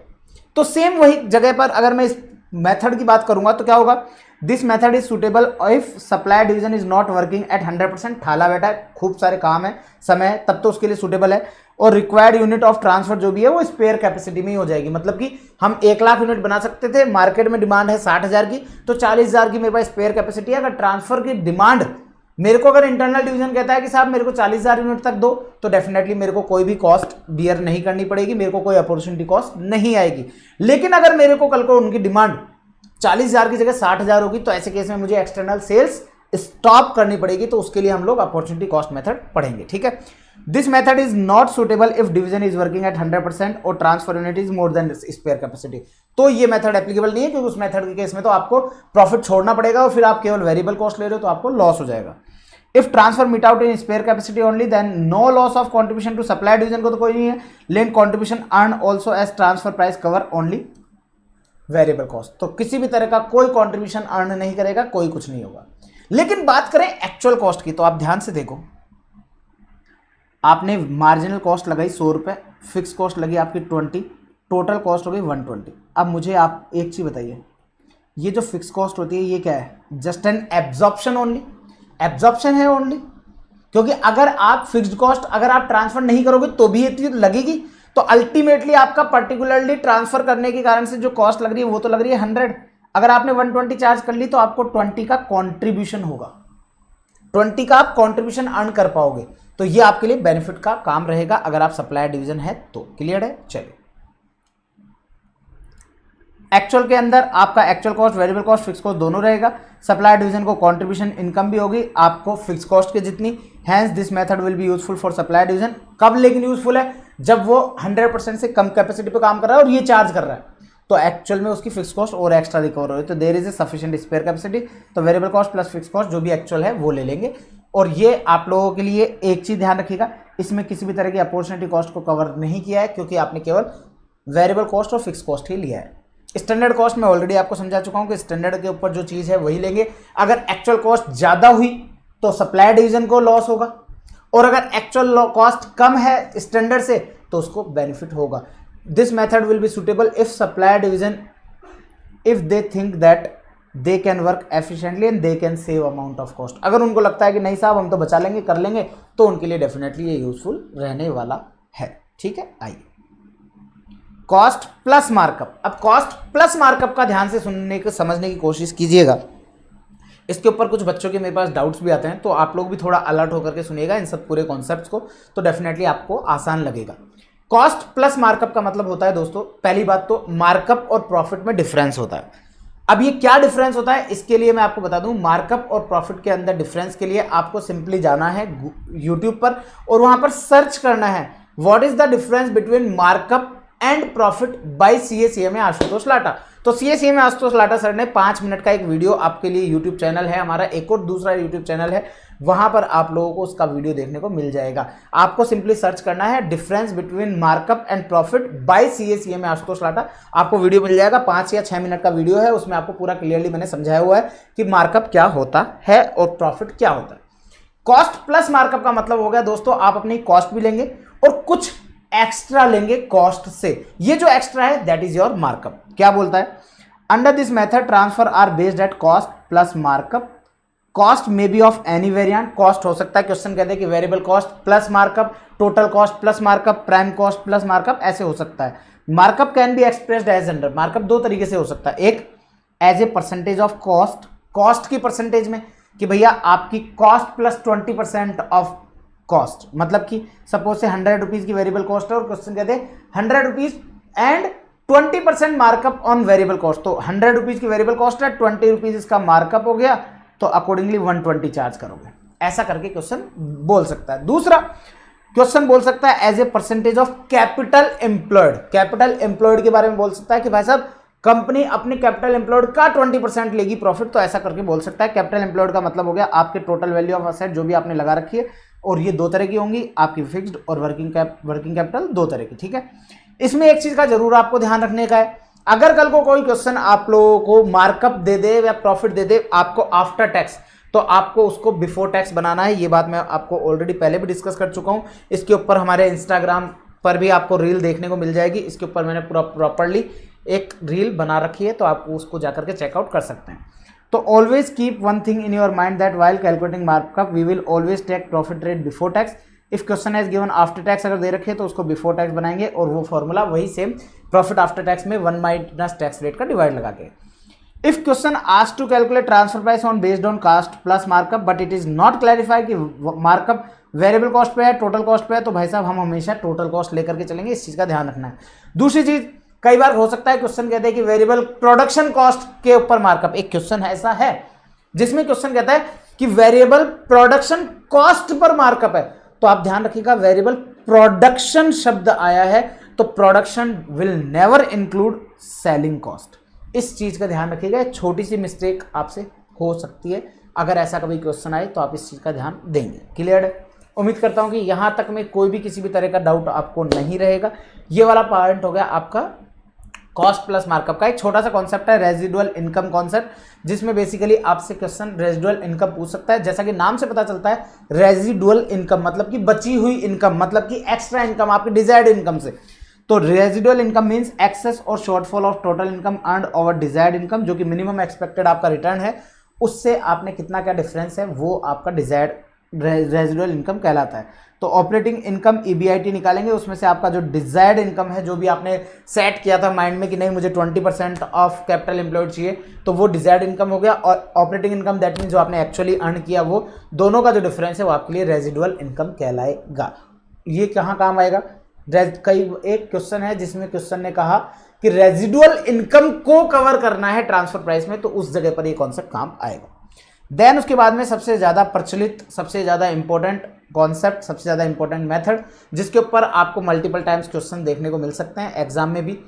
S1: तो सेम वही जगह पर अगर मैं इस मेथड की बात करूंगा तो क्या होगा, this method is suitable if supply division is not working at 100%। ठाला बैठा है, खूब सारे काम है, समय, तब तो उसके लिए सुटेबल है। और रिक्वायर्ड यूनिट ऑफ ट्रांसफर जो भी है वो स्पेयर कैपेसिटी में ही हो जाएगी। मतलब कि हम 1 लाख यूनिट बना सकते थे, मार्केट में डिमांड है 60,000 की, तो 40,000 की मेरे पास स्पेयर कैपेसिटी है। अगर ट्रांसफर की डिमांड मेरे को, अगर इंटरनल डिवीजन कहता है कि साहब मेरे को 40,000 यूनिट तक दो, तो डेफिनेटली मेरे को कोई भी कॉस्ट बियर नहीं करनी पड़ेगी, मेरे को कोई अपॉर्चुनिटी कॉस्ट नहीं आएगी। लेकिन अगर मेरे को कल को उनकी डिमांड 40,000 की जगह 60,000 होगी, तो ऐसे केस में मुझे एक्सटर्नल सेल्स स्टॉप करनी पड़ेगी, तो उसके लिए हम लोग अपॉर्चुनिटी कॉस्ट मेथड पढ़ेंगे। ठीक है, this method is not suitable if division is working at 100% और transfer unit is more than spare capacity. तो ये मेथड एप्लीकेबल नहीं है, क्योंकि उस मेथड के केस में तो आपको प्रॉफिट छोड़ना पड़ेगा और फिर आप केवल वेरिएबल कॉस्ट ले रहे हो तो आपको लॉस हो जाएगा। If transfer meet out in spare capacity only then no loss of contribution to supply division को तो कोई नहीं है, लेकिन contribution earn also as transfer price cover only variable cost. तो किसी भी तरह का कोई कंट्रीब्यूशन अर्न नहीं करेगा, कोई कुछ नहीं होगा। लेकिन बात करें एक्चुअल कॉस्ट की, तो आप ध्यान से देखो, आपने मार्जिनल कॉस्ट लगाई 100 रुपये, फिक्स कॉस्ट लगी आपकी 20, टोटल कॉस्ट हो गई 120। अब मुझे आप एक चीज़ बताइए, ये जो फिक्स कॉस्ट होती है ये क्या है? Just an absorption only, absorption है ओनली। क्योंकि अगर आप फिक्स्ड कॉस्ट अगर आप ट्रांसफर नहीं करोगे तो भी ये लगेगी, तो अल्टीमेटली आपका पर्टिकुलरली ट्रांसफर करने के कारण से जो कॉस्ट लग रही है वो तो लग रही है 100। अगर आपने 120 चार्ज कर ली तो आपको 20 का कॉन्ट्रीब्यूशन होगा, 20 का आप कॉन्ट्रीब्यूशन अर्न कर पाओगे। तो ये आपके लिए बेनिफिट का काम रहेगा अगर आप सप्लायर डिवीजन है तो। क्लियर है? चलिए, एक्चुअल के अंदर आपका actual cost, variable cost, fix cost दोनों रहेगा। सप्लायर डिवीजन को कंट्रीब्यूशन इनकम भी होगी आपको फिक्स कॉस्ट के जितनी। Hence this method will be useful for supplier division. कब लेकिन यूजफुल है? जब वो 100% से कम कैपेसिटी पे काम कर रहा है और ये चार्ज कर रहा है, तो एक्चुअल में उसकी फिक्स कॉस्ट और एक्स्ट्रा रिकवर हो रही है, तो there is a sufficient spare capacity. तो variable cost plus fix cost जो भी एक्चुअल है वो ले लेंगे। और ये आप लोगों के लिए एक चीज ध्यान रखिएगा, इसमें किसी भी तरह की अपॉर्चुनिटी कॉस्ट को कवर नहीं किया है, क्योंकि आपने केवल वेरिएबल कॉस्ट और फिक्स कॉस्ट ही लिया है। स्टैंडर्ड कॉस्ट मैं ऑलरेडी आपको समझा चुका हूं कि स्टैंडर्ड के ऊपर जो चीज़ है वही लेंगे। अगर एक्चुअल कॉस्ट ज़्यादा हुई तो सप्लाई डिवीजन को लॉस होगा, और अगर एक्चुअल कॉस्ट कम है स्टैंडर्ड से तो उसको बेनिफिट होगा। This method will be suitable if supply division if they think that they can work efficiently and they can save amount of cost. अगर उनको लगता है कि नहीं साहब हम तो बचा लेंगे, कर लेंगे, तो उनके लिए डेफिनेटली ये यूजफुल रहने वाला है। ठीक है, आइए कॉस्ट प्लस मार्कअप। अब कॉस्ट प्लस मार्कअप का ध्यान से सुनने को समझने की कोशिश कीजिएगा। इसके ऊपर कुछ बच्चों के मेरे पास डाउट्स भी आते हैं, तो आप लोग भी थोड़ा अलर्ट होकर के सुनिएगा इन सब पूरे कॉन्सेप्ट्स को, तो डेफिनेटली आपको आसान लगेगा। कॉस्ट प्लस मार्कअप का मतलब होता है दोस्तों, पहली बात तो मार्कअप और प्रॉफिट में डिफरेंस होता है। अब ये क्या डिफरेंस होता है इसके लिए मैं आपको बता दूं। मार्कअप और प्रॉफिट के अंदर डिफरेंस के लिए आपको सिंपली जाना है यूट्यूब पर और वहां पर सर्च करना है what is the difference between markup and profit by CA CMA Ashutosh Lata. तो CA CMA Ashutosh Lata sir ने 5 मिनट का एक वीडियो आपके लिए यूट्यूब चैनल है हमारा, एक और दूसरा यूट्यूब चैनल है, वहां पर आप लोगों को उसका वीडियो देखने को मिल जाएगा। आपको सिंपली सर्च करना है difference between markup and profit by CA CMA Ashutosh Lata, आपको वीडियो मिल जाएगा। 5 या 6 मिनट का वीडियो है, उसमें आपको पूरा क्लियरली मैंने समझाया हुआ है कि मार्कअप क्या होता है और प्रॉफिट क्या होता है। कॉस्ट प्लस मार्कअप का मतलब हो गया दोस्तों, आप अपनी कॉस्ट भी लेंगे और कुछ एक्स्ट्रा लेंगे कॉस्ट से। ये जो एक्स्ट्रा है दैट इज योर मार्कअप। क्या बोलता है? Under this method transfer are based at cost plus markup. Cost may be of any variant. Cost हो सकता है, क्वेश्चन कहते हैं कि variable cost plus markup, total cost plus markup, prime cost plus markup, ऐसे हो सकता है। Markup can be expressed as under. Markup दो तरीके से हो सकता है, एक as a percentage of cost, cost की परसेंटेज में कि भैया आपकी कॉस्ट प्लस 20% ऑफ कॉस्ट, मतलब कि सपोज से 100 रुपीज की वेरिएबल कॉस्ट है और क्वेश्चन कहते हैं 100 rupees and 20% markup on variable cost. तो 100 रुपीज की वेरिएबल कॉस्ट है, 20 रुपीज इसका मार्कअप हो गया, तो अकॉर्डिंगली 120 चार्ज करोगे। ऐसा करके क्वेश्चन बोल सकता है। दूसरा, क्वेश्चन बोल सकता है as a percentage of capital employed, capital employed के बारे में बोल सकता है कि भाई साहब कंपनी अपने कैपिटल एम्प्लॉयड का 20% लेगी प्रॉफिट, तो ऐसा करके बोल सकता है। कैपिटल एम्प्लॉयड का मतलब हो गया आपके टोटल वैल्यू ऑफ असेट जो भी आपने लगा रखी है, और ये दो तरह की होंगी, आपकी फिक्स्ड और वर्किंग कैपिटल दो तरह की, ठीक है। इसमें एक चीज का जरूर आपको ध्यान रखने का है, अगर कल को कोई क्वेश्चन आप लोगों को मार्कअप दे दे या प्रॉफिट दे दे आपको आफ्टर टैक्स, तो आपको उसको बिफोर टैक्स बनाना है। ये बात मैं आपको ऑलरेडी पहले भी डिस्कस कर चुका हूं, इसके ऊपर हमारे इंस्टाग्राम पर भी आपको रील देखने को मिल जाएगी, इसके ऊपर मैंने पूरा प्रॉपरली एक रील बना रखी है, तो आप उसको जाकर के चेकआउट कर सकते हैं। तो always keep one thing in your mind that while calculating markup we will always take profit rate before tax. If question has given after tax अगर दे रखे तो उसको बिफोर टैक्स बनाएंगे, और वो फॉर्मूला वही सेम प्रॉफिट आफ्टर टैक्स में 1 माइनस टैक्स रेट का डिवाइड लगा के। If question asked to calculate transfer price on based on cost plus markup but it is not clarify कि मार्कअप वेरिएबल कॉस्ट पे है टोटल कॉस्ट पे है, तो भाई साहब हम हमेशा टोटल कॉस्ट लेकर के चलेंगे, इस चीज का ध्यान रखना है। दूसरी चीज, कई बार हो सकता है क्वेश्चन कहते हैं कि वेरिएबल प्रोडक्शन कॉस्ट के ऊपर मार्कअप, एक क्वेश्चन ऐसा है जिसमें क्वेश्चन कहता है कि variable production cost per markup है, तो आप ध्यान रखिएगा वेरिएबल प्रोडक्शन शब्द आया है तो production will never include selling cost, इस चीज का ध्यान रखिएगा। छोटी सी मिस्टेक आपसे हो सकती है, अगर ऐसा कभी क्वेश्चन आए तो आप इस चीज का ध्यान देंगे। क्लियर है? उम्मीद करता हूं कि यहां तक में कोई भी किसी भी तरह का डाउट आपको नहीं रहेगा। ये वाला पॉइंट हो गया आपका कॉस्ट प्लस मार्कअप का। एक छोटा सा कॉन्सेप्ट है रेजिडुअल इनकम कॉन्सेप्ट, जिसमें बेसिकली आपसे क्वेश्चन रेजिडुअल इनकम पूछ सकता है। जैसा कि नाम से पता चलता है रेजिडुअल इनकम मतलब कि बची हुई इनकम, मतलब कि एक्स्ट्रा इनकम आपकी डिजायर्ड इनकम से। तो रेजिडुअल इनकम मींस एक्सेस और shortfall of total income earned over desired income, जो कि मिनिमम एक्सपेक्टेड आपका रिटर्न है, उससे आपने कितना क्या डिफरेंस है वो आपका डिजायर्ड रेजिडुअल इनकम कहलाता है। तो ऑपरेटिंग इनकम ईबीआईटी निकालेंगे, उसमें से आपका जो डिजायर्ड इनकम है, जो भी आपने सेट किया था माइंड में कि नहीं मुझे 20% ऑफ कैपिटल एम्प्लॉयड चाहिए, तो वो डिजायर्ड इनकम हो गया, और ऑपरेटिंग इनकम दैट मीन जो आपने एक्चुअली अर्न किया, वो दोनों का जो डिफरेंस है वो आपके लिए रेजिडुअल इनकम कहलाएगा। ये कहाँ काम आएगा? कई एक क्वेश्चन है जिसमें क्वेश्चन ने कहा कि रेजिडुअल इनकम को कवर करना है ट्रांसफर प्राइस में, तो उस जगह पर ये कॉन्सेप्ट काम आएगा। देन उसके बाद में सबसे ज्यादा प्रचलित, सबसे ज्यादा इंपॉर्टेंट कॉन्सेप्ट, सबसे ज्यादा इंपॉर्टेंट मेथड, जिसके ऊपर आपको मल्टीपल टाइम्स क्वेश्चन देखने को मिल सकते हैं एग्जाम में भी,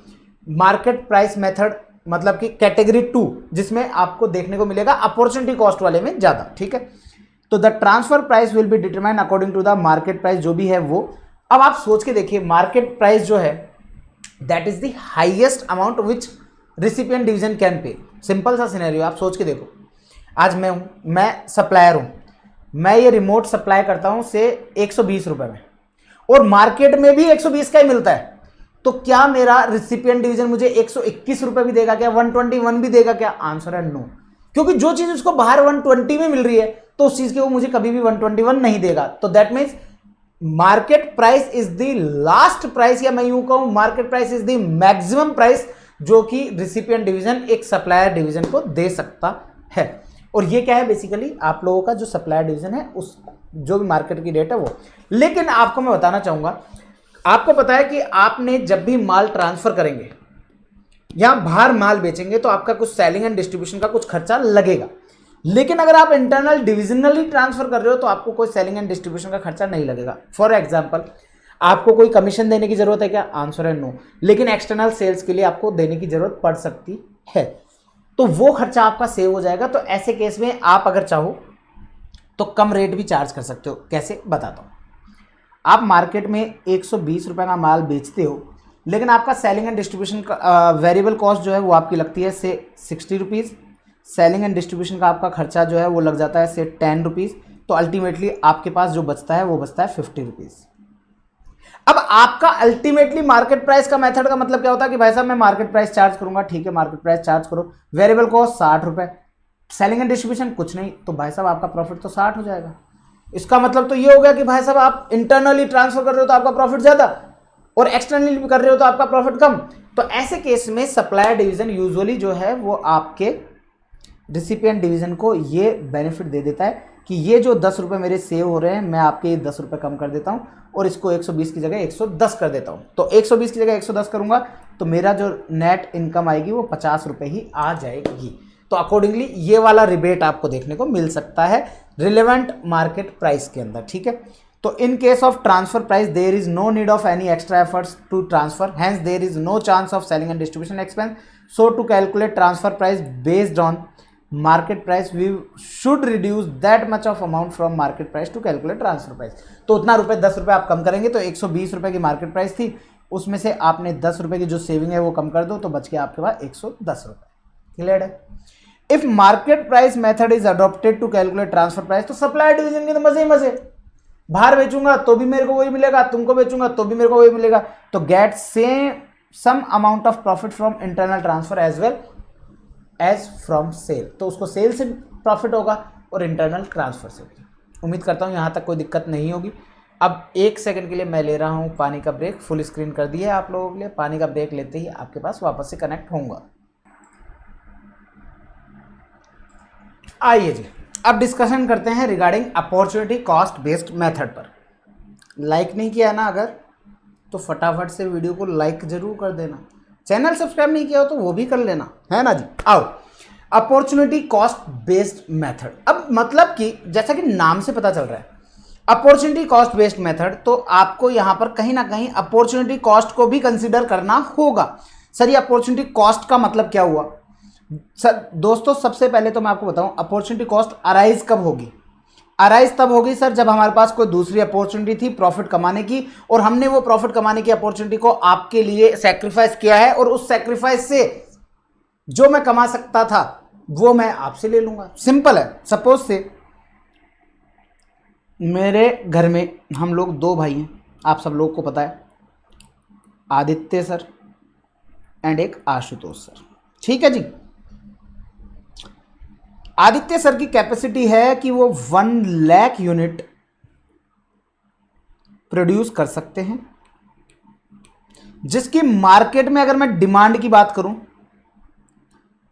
S1: मार्केट प्राइस मेथड, मतलब कि कैटेगरी 2, जिसमें आपको देखने को मिलेगा अपॉर्चुनिटी कॉस्ट वाले में ज्यादा। ठीक है, तो the transfer price will be determine according to the market price, जो भी है वो। अब आप सोच के देखिए, मार्केट प्राइस जो है that is the highest amount which recipient division can pay. Simple सा सिनेरियो आप सोच के देखो, आज मैं हूं, मैं सप्लायर हूं, मैं ये रिमोट सप्लाई करता हूं से 120 रुपए में, और मार्केट में भी 120 का ही मिलता है, तो क्या मेरा रिसिपिएंट डिवीजन मुझे 121 रुपए भी देगा क्या, 121 भी देगा क्या? आंसर है नो, क्योंकि जो चीज उसको बाहर 120 में मिल रही है तो उस चीज के वो मुझे कभी भी 121 नहीं देगा। तो that means market price is the last price, या मैं यूं कहूं market price is the maximum price जो कि रिसिपिएंट डिवीजन एक सप्लायर डिवीजन को दे सकता है। और ये क्या है? बेसिकली आप लोगों का जो सप्लायर डिवीजन है, उस जो भी मार्केट की रेट है वो। लेकिन आपको मैं बताना चाहूंगा, आपको पता है कि आपने जब भी माल ट्रांसफर करेंगे या बाहर माल बेचेंगे तो आपका कुछ सेलिंग एंड डिस्ट्रीब्यूशन का कुछ खर्चा लगेगा, लेकिन अगर आप इंटरनल डिविजनली ट्रांसफर कर रहे हो तो आपको कोई सेलिंग एंड डिस्ट्रीब्यूशन का खर्चा नहीं लगेगा। फॉर एग्जांपल, आपको कोई कमीशन देने की जरूरत है क्या? आंसर है नो, लेकिन एक्सटर्नल सेल्स के लिए आपको देने की जरूरत पड़ सकती है, तो वो खर्चा आपका सेव हो जाएगा। तो ऐसे केस में आप अगर चाहो तो कम रेट भी चार्ज कर सकते हो। कैसे? बताता हूं। आप मार्केट में 120 रुपए का माल बेचते हो, लेकिन आपका सेलिंग एंड डिस्ट्रीब्यूशन का वेरिएबल कॉस्ट जो है वो आपकी लगती है से 60 रुपीज़, सेलिंग एंड डिस्ट्रीब्यूशन का आपका खर्चा जो है वो लग जाता है से 10 रुपीज़, तो अल्टीमेटली आपके पास जो बचता है वो बचता है 50 रुपीज़। अब आपका अल्टीमेटली मार्केट प्राइस का मेथड का मतलब क्या होता है कि भाई साहब मैं मार्केट प्राइस चार्ज करूंगा, ठीक है मार्केट प्राइस चार्ज करो, वेरिएबल कॉस्ट 60 रुपए, सेलिंग एंड डिस्ट्रीब्यूशन कुछ नहीं, तो भाई साहब आपका प्रॉफिट तो 60 हो जाएगा। इसका मतलब तो ये हो गया कि भाई साहब आप इंटरनली ट्रांसफर कर रहे हो तो आपका प्रॉफिट ज्यादा, और एक्सटर्नली भी कर रहे हो तो आपका प्रॉफिट कम। तो ऐसे केस में सप्लायर डिवीजन यूजुअली जो है वो आपके रिसिपिएंट डिवीजन को ये बेनिफिट दे देता है कि ये जो 10 रुपए मेरे सेव हो रहे हैं, मैं आपके ये 10 रुपए कम कर देता हूं और इसको 120 की जगह 110 कर देता हूं। तो 120 की जगह 110 करूंगा तो मेरा जो नेट इनकम आएगी वो 50 रुपए ही आ जाएगी। तो अकॉर्डिंगली ये वाला रिबेट आपको देखने को मिल सकता है रिलेवेंट मार्केट प्राइस के अंदर। ठीक है, तो in case of transfer price there is no need of any extra efforts to transfer, hence there is no chance of selling and distribution expense. So to calculate transfer price based on market price we should reduce that much of amount from market price to calculate transfer price. तो उतना रुपये 10 रुपये आप कम करेंगे, तो 120 रुपये की market price थी, उसमें से आपने 10 रुपये की जो सेविंग है वो कम कर दो, तो बच के आपके पास 110 रुपये. क्लियर है? If market price method is adopted to calculate transfer price, तो सप्लाई डिवीजन के तो मजे ही मजे. बाहर बेचूंगा तो भी मेरे को वही मिलेगा, तुमको बेचूंगा तो भी मेरे को वही मिलेगा. तो get some amount of profit from internal transfer as well as from sale. तो उसको सेल से प्रॉफिट होगा और इंटरनल ट्रांसफर से भी. उम्मीद करता हूँ यहाँ तक कोई दिक्कत नहीं होगी. अब 1 सेकंड के लिए मैं ले रहा हूँ पानी का ब्रेक. फुल स्क्रीन कर दिया है आप लोगों के लिए. पानी का ब्रेक लेते ही आपके पास वापस से कनेक्ट होऊंगा. आइए जी, अब डिस्कशन करते हैं regarding opportunity cost based method पर. लाइक नहीं किया ना अगर, तो फटाफट से वीडियो को लाइक जरूर कर देना. चैनल सब्सक्राइब नहीं किया हो तो वो भी कर लेना, है ना जी. आओ, अपॉर्चुनिटी कॉस्ट बेस्ड मेथड. अब मतलब कि जैसा कि नाम से पता चल रहा है अपॉर्चुनिटी कॉस्ट बेस्ड मेथड, तो आपको यहां पर कहीं ना कहीं अपॉर्चुनिटी कॉस्ट को भी कंसीडर करना होगा. सर ये अपॉर्चुनिटी कॉस्ट का मतलब क्या हुआ? सर दोस्तों, सबसे पहले तो मैं आपको बताऊं अपॉर्चुनिटी कॉस्ट अराइज कब होगी. अराइज तब होगी सर जब हमारे पास कोई दूसरी अपॉर्चुनिटी थी प्रॉफिट कमाने की, और हमने वो प्रॉफिट कमाने की अपॉर्चुनिटी को आपके लिए सेक्रीफाइस किया है, और उस सेक्रीफाइस से जो मैं कमा सकता था वो मैं आपसे ले लूंगा. सिंपल है. सपोज से मेरे घर में हम लोग 2 भाई हैं, आप सब लोग को पता है, आदित्य सर एंड एक आशुतोष सर. ठीक है जी. आदित्य सर की कैपेसिटी है कि वो 1 लाख यूनिट प्रोड्यूस कर सकते हैं, जिसकी मार्केट में अगर मैं डिमांड की बात करूं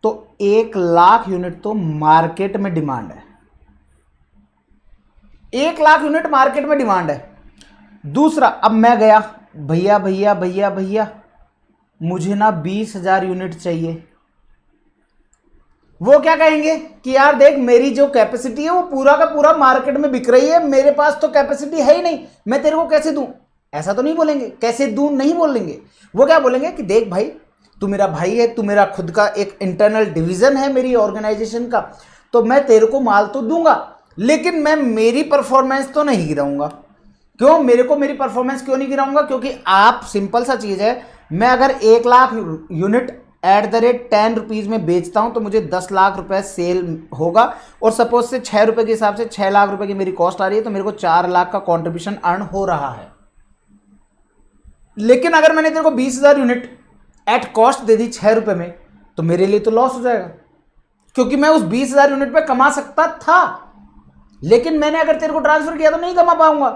S1: तो 1 लाख यूनिट तो मार्केट में डिमांड है. 1 लाख यूनिट मार्केट में डिमांड है. दूसरा, अब मैं गया, भैया भैया भैया भैया मुझे ना 20,000 यूनिट चाहिए. वो क्या कहेंगे कि यार देख, मेरी जो कैपेसिटी है वो पूरा का पूरा मार्केट में बिक रही है, मेरे पास तो कैपेसिटी है ही नहीं, मैं तेरे को कैसे दूं. ऐसा तो नहीं बोलेंगे, कैसे दूं नहीं बोलेंगे. वो क्या बोलेंगे कि देख भाई, तू मेरा भाई है, तू मेरा खुद का एक इंटरनल डिवीजन है मेरी ऑर्गेनाइजेशन का, तो मैं तेरे को माल तो दूंगा, लेकिन मैं मेरी परफॉर्मेंस तो नहीं गिराऊंगा. क्यों मेरे को मेरी परफॉर्मेंस क्यों नहीं गिराऊंगा? क्योंकि आप, सिंपल सा चीज है, मैं अगर 1 lakh unit eight the rate 10 rupees में बेचता हूं तो मुझे 10 लाख रुपए सेल होगा, और सपोज से 6 रुपए के हिसाब से 6 लाख रुपए की मेरी कॉस्ट आ रही है, तो मेरे को 4 लाख का कॉन्ट्रीब्यूशन अर्न हो रहा है. लेकिन अगर मैंने तेरे को 20,000 यूनिट एट कॉस्ट दे दी 6 रुपए में, तो मेरे लिए तो लॉस हो जाएगा, क्योंकि मैं उस 20,000 यूनिट पे कमा सकता था, लेकिन मैंने अगर तेरे को ट्रांसफर किया तो नहीं कमा पाऊंगा.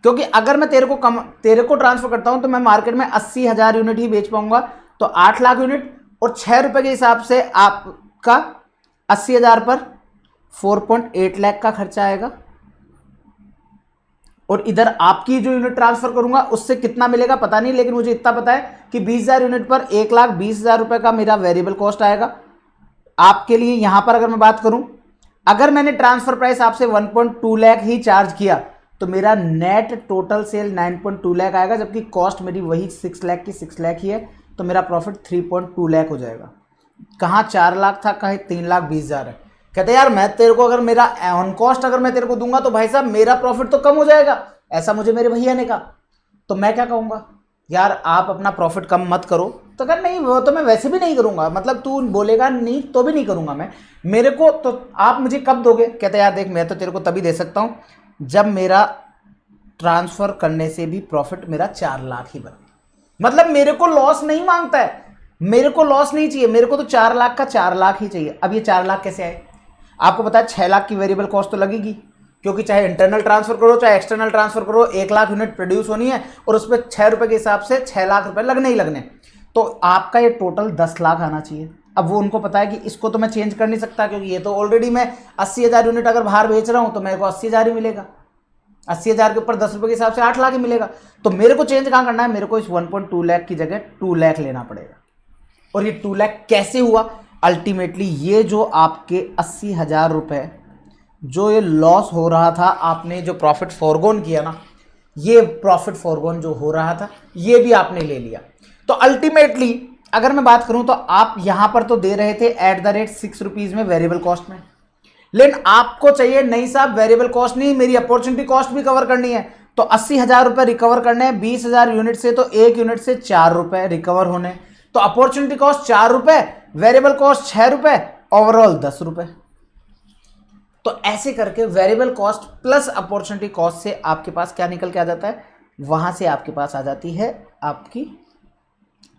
S1: क्योंकि अगर मैं तेरे को ट्रांसफर करता हूं तो मैं मार्केट में 80,000 यूनिट ही बेच पाऊंगा. तो 8 लाख यूनिट और 6 रुपए के हिसाब से आपका 80,000 पर 4.8 लाख का खर्चा आएगा, और इधर आपकी जो यूनिट ट्रांसफर करूंगा उससे कितना मिलेगा पता नहीं, लेकिन मुझे इतना पता है कि 20,000 यूनिट पर 1,20,000 रुपए का मेरा वेरिएबल कॉस्ट आएगा. आपके लिए यहां पर अगर मैं बात करूं, अगर मैंने ट्रांसफर प्राइस आपसे 1.2 लाख ही चार्ज किया तो मेरा नेट टोटल सेल 9.2 लाख आएगा, जबकि कॉस्ट मेरी वही 6 लाख की 6 लाख ही है, तो मेरा प्रॉफिट 3.2 लाख हो जाएगा. कहाँ 4 लाख था, कहीं 3,20,000 है. कहते यार मैं तेरे को, अगर मेरा ऑन कॉस्ट अगर मैं तेरे को दूंगा तो भाई साहब मेरा प्रॉफिट तो कम हो जाएगा, ऐसा मुझे मेरे भैया ने कहा. तो मैं क्या कहूँगा, यार आप अपना प्रॉफिट कम मत करो. तो अगर नहीं, वो तो मैं वैसे भी नहीं करूँगा, मतलब तू बोलेगा नहीं तो भी नहीं करूँगा मैं, मेरे को तो आप मुझे कब दोगे. कहते यार देख, मैं तो तेरे को तभी दे सकता हूँ जब मेरा ट्रांसफ़र करने से भी प्रॉफिट मेरा 4 लाख ही बने. मतलब मेरे को लॉस नहीं मांगता है, मेरे को लॉस नहीं चाहिए, मेरे को तो 4 लाख का 4 लाख ही चाहिए. अब ये 4 लाख कैसे आए? आपको पता है 6 लाख की वेरिएबल कॉस्ट तो लगेगी, क्योंकि चाहे इंटरनल ट्रांसफर करो चाहे एक्सटर्नल ट्रांसफर करो, 1 लाख यूनिट प्रोड्यूस होनी है, और उस पर 6 रुपए के हिसाब से 6 लाख रुपए लगने ही लगने. तो आपका ये टोटल 10 लाख आना चाहिए. अब वो उनको पता है कि इसको तो मैं चेंज कर नहीं सकता, क्योंकि ये तो ऑलरेडी मैं 80,000 यूनिट अगर बाहर बेच रहा हूँ तो मेरे को 80,000 ही मिलेगा. 80,000 के ऊपर 10 रुपए के हिसाब से 8 लाख ही मिलेगा. तो मेरे को चेंज कहाँ करना है, मेरे को इस 1.2 लाख की जगह 2 लाख लेना पड़ेगा. और ये 2 लाख कैसे हुआ? अल्टीमेटली ये जो आपके 80,000 रुपए जो ये लॉस हो रहा था, आपने जो प्रॉफिट फॉरगोन किया ना, ये प्रॉफिट फॉरगोन जो हो रहा था ये भी आपने ले लिया। तो अल्टीमेटली अगर मैं बात करूं तो आप यहां पर तो दे रहे थे एट द रेट 6 रुपीज में वेरिएबल कॉस्ट में, लेकिन आपको चाहिए नहीं साहब वेरिएबल कॉस्ट नहीं, मेरी अपॉर्चुनिटी कॉस्ट भी कवर करनी है। तो 80,000 रुपए रिकवर करने हैं 20,000 यूनिट से, तो एक यूनिट से 4 रुपए रिकवर होने। तो अपॉर्चुनिटी कॉस्ट 4 रुपए, वेरिएबल कॉस्ट 6 रुपए, ओवरऑल 10 रुपए। तो ऐसे करके variable cost plus opportunity cost से आपके पास क्या निकल के आ जाता है, वहां से आपके पास आ जाती है आपकी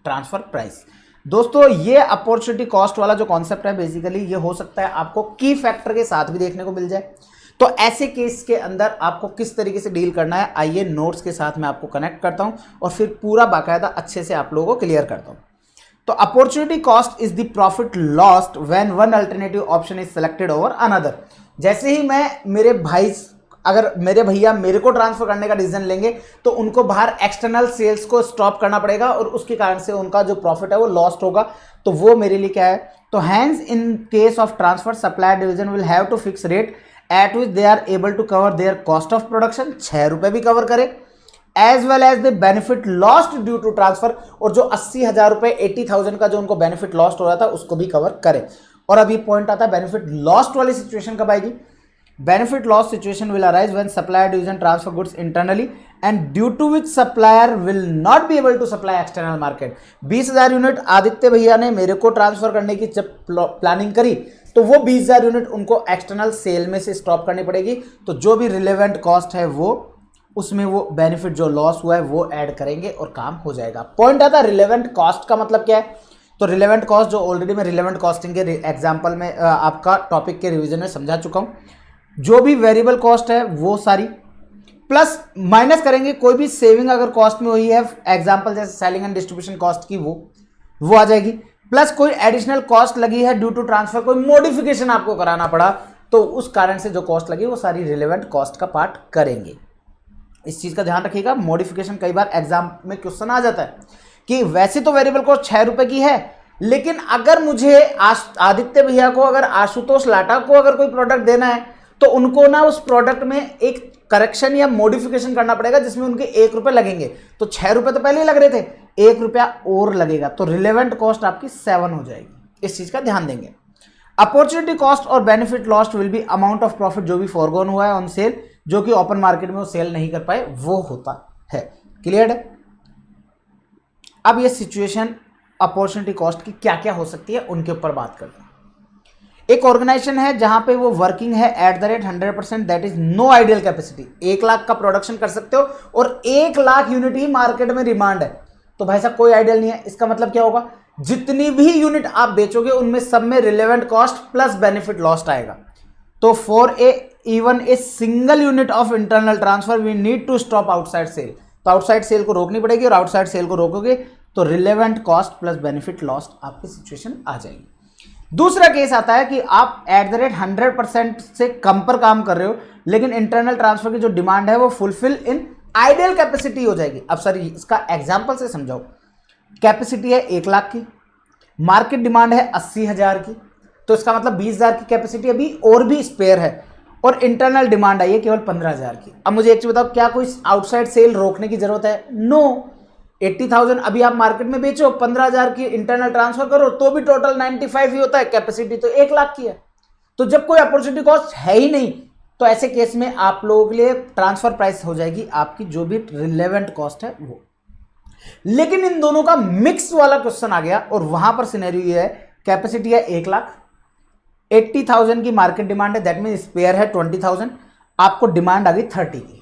S1: ट्रांसफर प्राइस। दोस्तों ये अपॉर्चुनिटी कॉस्ट वाला जो कॉन्सेप्ट है बेसिकली ये हो सकता है आपको की फैक्टर के साथ भी देखने को मिल जाए। तो ऐसे केस के अंदर आपको किस तरीके से डील करना है, आइए नोट्स के साथ मैं आपको कनेक्ट करता हूं और फिर पूरा बाकायदा अच्छे से आप लोगों को क्लियर करता हूं। तो opportunity cost is the profit lost when one alternative option is selected over another. जैसे ही मैं मेरे भाई अगर मेरे भैया मेरे को ट्रांसफर करने का डिसीजन लेंगे तो उनको बाहर एक्सटर्नल सेल्स को स्टॉप करना पड़ेगा और उसके कारण से उनका जो प्रॉफिट है वो लॉस्ट होगा। तो वो मेरे लिए क्या है, तो hence in case of transfer supplier division will have to fix rate at which they are able to cover their cost of production, 6 रुपए भी कवर करे, as well as the benefit lost due to transfer, और जो 80,000 रुपए 80,000 का जो उनको benefit lost हो रहा था उसको भी कवर करे। और अब ये पॉइंट आता है बेनिफिट लॉस्ट वाली सिचुएशन कब आएगी, benefit loss situation will arise when supplier division transfer goods internally and due to which supplier will not be able to supply external market। 20,000 unit Aditya भैया ने मेरे को ट्रांसफर करने की जब प्लानिंग करी तो वो 20,000 यूनिट उनको एक्सटर्नल सेल में से स्टॉप करनी पड़ेगी। तो जो भी रिलेवेंट कॉस्ट है वो उसमें वो बेनिफिट जो लॉस हुआ है वो ऐड करेंगे और काम हो जाएगा। पॉइंट आता है रिलेवेंट कॉस्ट का मतलब क्या है, तो रिलेवेंट कॉस्ट जो ऑलरेडी मैं रिलेवेंट कॉस्टिंग के एग्जाम्पल में आपका टॉपिक के रिविजन में समझा चुका हूं। जो भी वेरिएबल कॉस्ट है वो सारी प्लस माइनस करेंगे, कोई भी सेविंग अगर कॉस्ट में हुई है एग्जांपल जैसे सेलिंग एंड डिस्ट्रीब्यूशन कॉस्ट की वो आ जाएगी, प्लस कोई एडिशनल कॉस्ट लगी है ड्यू टू ट्रांसफर, कोई मॉडिफिकेशन आपको कराना पड़ा तो उस कारण से जो कॉस्ट लगी वो सारी रिलेवेंट कॉस्ट का पार्ट करेंगे। इस चीज का ध्यान रखिएगा, मॉडिफिकेशन कई बार एग्जाम में क्वेश्चन आ जाता है कि वैसे तो वेरिएबल कॉस्ट 6 रुपए की है, लेकिन अगर मुझे आदित्य भैया को अगर आशुतोष लाटा को अगर कोई प्रोडक्ट देना है तो उनको ना उस प्रोडक्ट में एक करेक्शन या मॉडिफिकेशन करना पड़ेगा जिसमें उनके 1 रुपए लगेंगे। तो 6 रुपए तो पहले ही लग रहे थे, 1 रुपया और लगेगा, तो रिलेवेंट कॉस्ट आपकी 7 हो जाएगी। इस चीज का ध्यान देंगे। अपॉर्चुनिटी कॉस्ट और benefit lost will B amount of profit जो भी फॉरगोन हुआ है ऑन सेल, जो कि ओपन मार्केट में वो सेल नहीं कर पाए, वो होता है। क्लियर है। अब ये सिचुएशन अपॉर्चुनिटी कॉस्ट की क्या क्या हो सकती है उनके ऊपर बात करते हैं। एक ऑर्गेनाइजेशन है जहां पे वो वर्किंग है at the rate 100%, that is no ideal capacity. 1 lakh का प्रोडक्शन कर सकते हो और 1 लाख यूनिट ही मार्केट में डिमांड है, तो भाई साहब कोई आइडियल नहीं है। इसका मतलब क्या होगा, जितनी भी यूनिट आप बेचोगे उनमें सब में relevant cost plus benefit lost आएगा। तो for even a single unit of internal transfer we need to stop outside sale, तो आउटसाइड सेल को रोकनी पड़ेगी और आउटसाइड सेल को रोकोगे तो relevant cost plus benefit lost आपकी सिचुएशन आ जाएगी। दूसरा केस आता है कि आप एट द रेट 100% से कम पर काम कर रहे हो, लेकिन इंटरनल ट्रांसफर की जो डिमांड है वो फुलफिल इन आइडियल कैपेसिटी हो जाएगी। अब सर इसका एग्जांपल से समझाओ, कैपेसिटी है 1 लाख की, मार्केट डिमांड है 80,000 की, तो इसका मतलब 20,000 की कैपेसिटी अभी और भी स्पेयर है और इंटरनल डिमांड आई है केवल 15,000 की। अब मुझे एक चीज बताओ, क्या कोई आउटसाइड सेल रोकने की जरूरत है? नो। 80,000 अभी आप मार्केट में बेचो, 15,000 की इंटरनल ट्रांसफर करो तो भी टोटल 95 ही होता है, कैपेसिटी तो 1 लाख की है। तो जब कोई अपॉर्चुनिटी कॉस्ट है ही नहीं तो ऐसे केस में आप लोगों के लिए ट्रांसफर प्राइस हो जाएगी आपकी जो भी रिलेवेंट कॉस्ट है वो। लेकिन इन दोनों का मिक्स वाला क्वेश्चन आ गया और वहां पर सिनेरियो ये है, कैपेसिटी है 1 लाख, 80,000 की मार्केट डिमांड है, दैट मीन स्पेयर है 20,000, आपको डिमांड आ गई 30 की।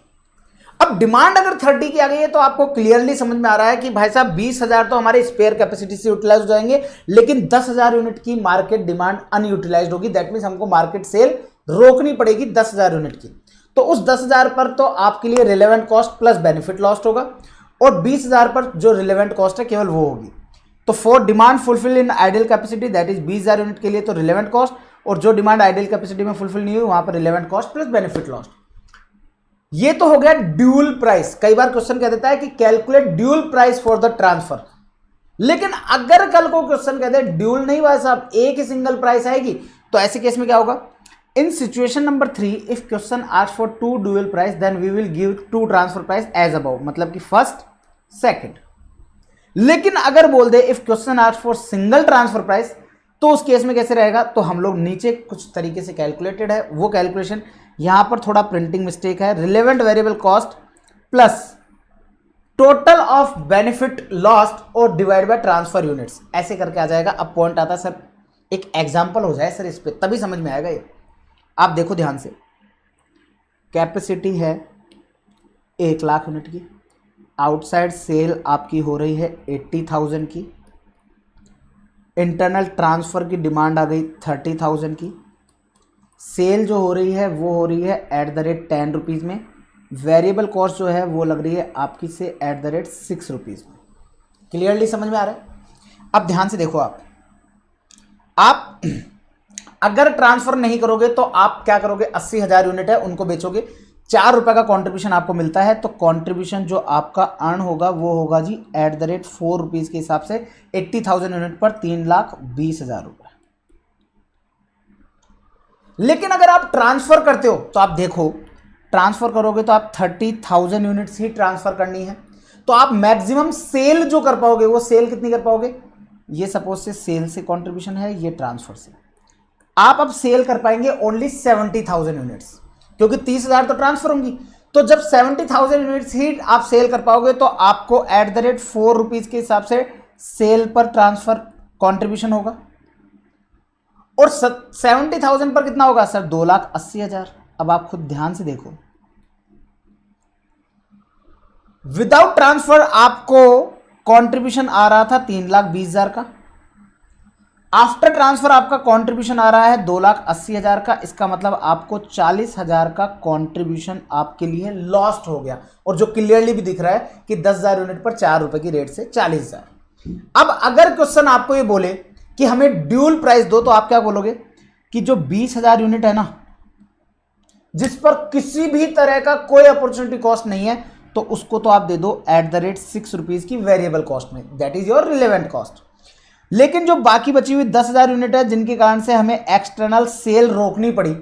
S1: अब डिमांड अगर 30 की आ गई है तो आपको क्लियरली समझ में आ रहा है कि भाई साहब 20,000 तो हमारे स्पेयर कैपेसिटी से यूटिलाइज हो जाएंगे, लेकिन 10,000 यूनिट की मार्केट डिमांड अनयूटिलाइज्ड होगी, दैट मीन्स हमको मार्केट सेल रोकनी पड़ेगी 10,000 यूनिट की। तो उस 10,000 पर तो आपके लिए relevant cost plus benefit lost होगा और 20,000 पर जो रिलेवेंट कॉस्ट है केवल वो होगी। तो for demand fulfil in ideal capacity that is 20,000 unit के लिए तो रिलेवेंट कॉस्ट, और जो डिमांड आइडियल कैपेसिटी में फुलफिल नहीं हुई वहां पर relevant cost plus benefit lost. ये तो हो गया ड्यूल प्राइस। कई बार क्वेश्चन कह देता है कि calculate dual price for the transfer, लेकिन अगर कल को क्वेश्चन कहते हैं ड्यूल नहीं भाई साहब एक ही सिंगल प्राइस आएगी, तो ऐसे केस में क्या होगा, in situation number 3 if question ask for 2 dual price then we will give 2 transfer price as above, मतलब कि फर्स्ट सेकंड। लेकिन अगर बोल दे if question ask for single transfer price, तो उस केस में कैसे रहेगा, तो हम लोग नीचे कुछ तरीके से कैलकुलेटेड है वो कैलकुलेशन, यहां पर थोड़ा प्रिंटिंग मिस्टेक है, relevant variable cost plus total of benefit lost और डिवाइड बाय ट्रांसफर यूनिट्स, ऐसे करके आ जाएगा। अब पॉइंट आता है सर एक एग्जांपल हो जाए सर इस पे, तभी समझ में आएगा ये। आप देखो ध्यान से, कैपेसिटी है 1 लाख यूनिट की, आउटसाइड सेल आपकी हो रही है 80,000 की, इंटरनल ट्रांसफर की डिमांड आ गई 30,000 की, सेल जो हो रही है वो हो रही है एट द रेट 10 रुपीज़ में, वेरिएबल कॉस्ट जो है वो लग रही है आपकी से एट द रेट 6 रुपीज़ में। क्लियरली समझ में आ रहा है। अब ध्यान से देखो, आप अगर ट्रांसफर नहीं करोगे तो आप क्या करोगे, 80,000 यूनिट है उनको बेचोगे, 4 रुपए का कंट्रीब्यूशन आपको मिलता है, तो कंट्रीब्यूशन जो आपका अर्न होगा वो होगा जी एट द रेट 4 रुपीज़ के हिसाब से 80,000 यूनिट पर 3,20,000 रुपए। लेकिन अगर आप ट्रांसफर करते हो तो आप देखो, ट्रांसफर करोगे तो आप 30,000 यूनिट्स ही ट्रांसफर करनी है, तो आप मैक्सिमम सेल जो कर पाओगे वो सेल कितनी कर पाओगे, ये सपोज से सेल से कंट्रीब्यूशन है, ये ट्रांसफर से, आप अब सेल कर पाएंगे ओनली 70,000 यूनिट्स, क्योंकि 30,000 तो ट्रांसफर होंगी। तो जब 70,000 यूनिट्स ही आप सेल कर पाओगे तो आपको एट द रेट 4 रुपीज़ के हिसाब से सेल पर ट्रांसफर कंट्रीब्यूशन होगा, और 70,000 पर कितना होगा सर, 2,80,000। अब आप खुद ध्यान से देखो, विदाउट ट्रांसफर आपको कंट्रीब्यूशन आ रहा था 3,20,000 का, आफ्टर ट्रांसफर आपका कंट्रीब्यूशन आ रहा है 2,80,000 का, इसका मतलब आपको 40,000 का कंट्रीब्यूशन आपके लिए लॉस्ट हो गया, और जो क्लियरली भी दिख रहा है कि 10,000 यूनिट पर 4 रुपए की रेट से 40,000। अब अगर क्वेश्चन आपको ये बोले कि हमें ड्यूल प्राइस दो, तो आप क्या बोलोगे कि जो 20,000 यूनिट है ना, जिस पर किसी भी तरह का कोई अपॉर्चुनिटी कॉस्ट नहीं है, तो उसको तो आप दे दो एट द रेट 6 रुपीज़ की वेरिएबल कॉस्ट में, that is your relevant cost. लेकिन जो बाकी बची हुई 10,000 यूनिट है जिनके कारण से हमें एक्सटर्नल सेल रोकनी पड़ी,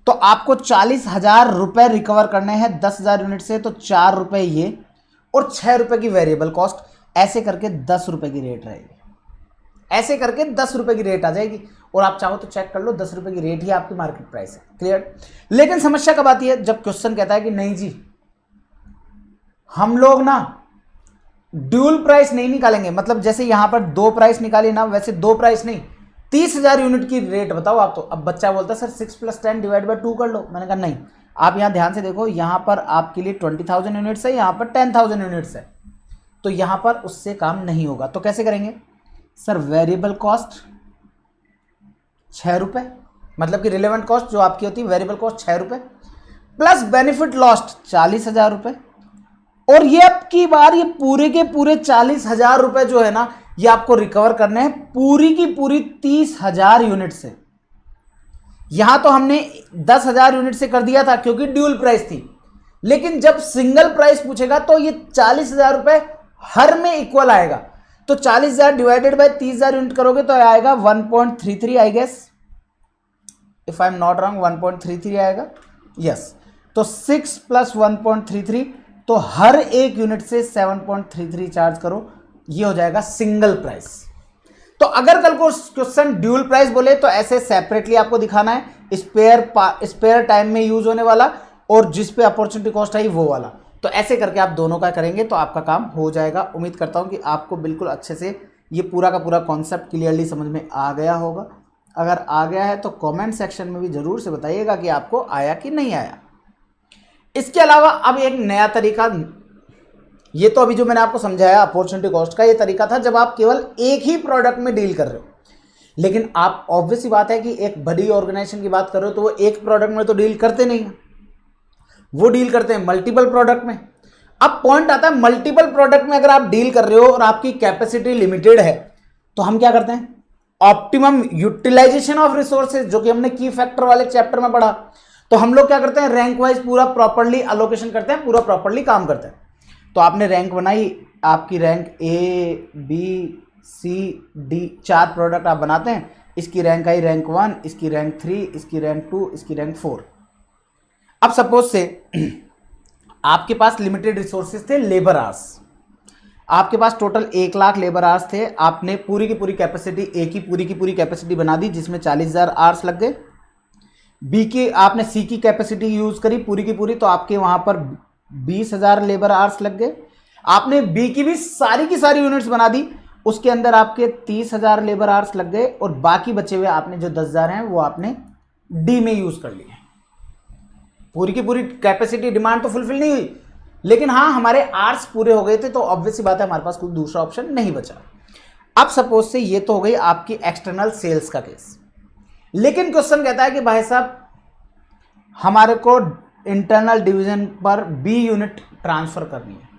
S1: तो आपको 40,000 रुपए रिकवर करने हैं 10,000 यूनिट से, तो 4 रुपए ये और 6 रुपए की वेरिएबल कॉस्ट, ऐसे करके 10 रुपए की रेट रहेगी, ऐसे करके 10 रुपए की रेट आ जाएगी, और आप चाहो तो चेक कर लो 10 रुपए की रेट ही आपकी मार्केट प्राइस है। क्लियर। लेकिन समस्या कब आती है, जब क्वेश्चन कहता है कि नहीं जी हम लोग ना ड्यूल प्राइस नहीं निकालेंगे, मतलब जैसे यहां पर 2 प्राइस निकाली ना, वैसे 2 प्राइस नहीं 30,000 यूनिट की रेट बताओ आप। तो अब बच्चा बोलता है सर 6 + 10 डिवाइड बाय 2 कर लो। मैंने कहा नहीं, आप यहां ध्यान से देखो, यहां पर आपके लिए 20,000 यूनिट्स है, यहां पर 10,000 यूनिट्स है, तो यहां पर उससे काम नहीं होगा। तो कैसे करेंगे सर, वेरिएबल कॉस्ट 6 रुपए, मतलब कि रिलेवेंट कॉस्ट जो आपकी होती है वेरिएबल कॉस्ट 6 रुपए, प्लस बेनिफिट लॉस्ट 40,000 रुपए, और ये अब की बार ये पूरे के पूरे 40,000 रुपए जो है ना, ये आपको रिकवर करने हैं पूरी की पूरी 30,000 यूनिट से। यहां तो हमने 10,000 यूनिट से कर दिया था क्योंकि ड्यूल प्राइस थी, लेकिन जब सिंगल प्राइस पूछेगा तो ये 40,000 रुपए हर में इक्वल आएगा। तो 40,000 डिवाइडेड बाय 30,000 यूनिट करोगे तो आएगा 1.33 I guess, if I am not wrong 1.33 आएगा, यस। तो 6 + 1.33, तो हर एक यूनिट से 7.33 चार्ज करो, ये हो जाएगा सिंगल प्राइस। तो अगर कल को क्वेश्चन ड्यूल प्राइस बोले तो ऐसे सेपरेटली आपको दिखाना है, स्पेयर टाइम में यूज होने वाला और जिस पे अपॉर्चुनिटी कॉस्ट आई वो वाला। तो ऐसे करके आप दोनों का करेंगे तो आपका काम हो जाएगा। उम्मीद करता हूं कि आपको बिल्कुल अच्छे से ये पूरा का पूरा कॉन्सेप्ट क्लियरली समझ में आ गया होगा। अगर आ गया है तो कमेंट सेक्शन में भी ज़रूर से बताइएगा कि आपको आया कि नहीं आया। इसके अलावा अब एक नया तरीका, ये तो अभी जो मैंने आपको समझाया अपॉर्चुनिटी कॉस्ट का, ये तरीका था जब आप केवल एक ही प्रोडक्ट में डील कर रहे हो। लेकिन आप ऑब्वियस सी बात है कि एक बड़ी ऑर्गेनाइजेशन की बात कर रहे हो तो वो एक प्रोडक्ट में तो डील करते नहीं है, वो डील करते हैं मल्टीपल प्रोडक्ट में। अब पॉइंट आता है मल्टीपल प्रोडक्ट में अगर आप डील कर रहे हो और आपकी कैपेसिटी लिमिटेड है तो हम क्या करते हैं, ऑप्टिमम यूटिलाइजेशन ऑफ रिसोर्सेज, जो कि हमने की फैक्टर वाले चैप्टर में पढ़ा, तो हम लोग क्या करते हैं रैंक वाइज पूरा प्रॉपर्ली अलोकेशन करते हैं, पूरा प्रॉपर्ली काम करते हैं। तो आपने रैंक बनाई, आपकी rank A, B, C, D 4 product आप बनाते हैं, इसकी रैंक आई रैंक 1, इसकी रैंक 3, इसकी रैंक 2, इसकी रैंक 4। अब सपोज से आपके पास लिमिटेड रिसोर्सेज थे लेबर आवर्स, आपके पास टोटल 1 लाख लेबर आवर्स थे, आपने पूरी की पूरी कैपेसिटी ए की पूरी कैपेसिटी बना दी जिसमें 40,000 आवर्स लग गए। बी की आपने सी की कैपेसिटी यूज करी पूरी की पूरी, तो आपके वहां पर 20,000 लेबर आवर्स लग गए। आपने बी की भी की सारी यूनिट्स बना दी, उसके अंदर आपके 30,000 लेबर आवर्स लग गए, और बाकी बचे हुए आपने जो 10,000 हैं वो आपने डी में यूज कर लिए। पूरी की पूरी कैपेसिटी डिमांड तो फुलफिल नहीं हुई, लेकिन हाँ हमारे आवर्स पूरे हो गए थे, तो ऑब्वियस सी बात है हमारे पास कोई दूसरा ऑप्शन नहीं बचा। अब सपोज से ये तो हो गई आपकी एक्सटर्नल सेल्स का केस, लेकिन क्वेश्चन कहता है कि भाई साहब हमारे को इंटरनल डिवीजन पर बी यूनिट ट्रांसफर करनी है।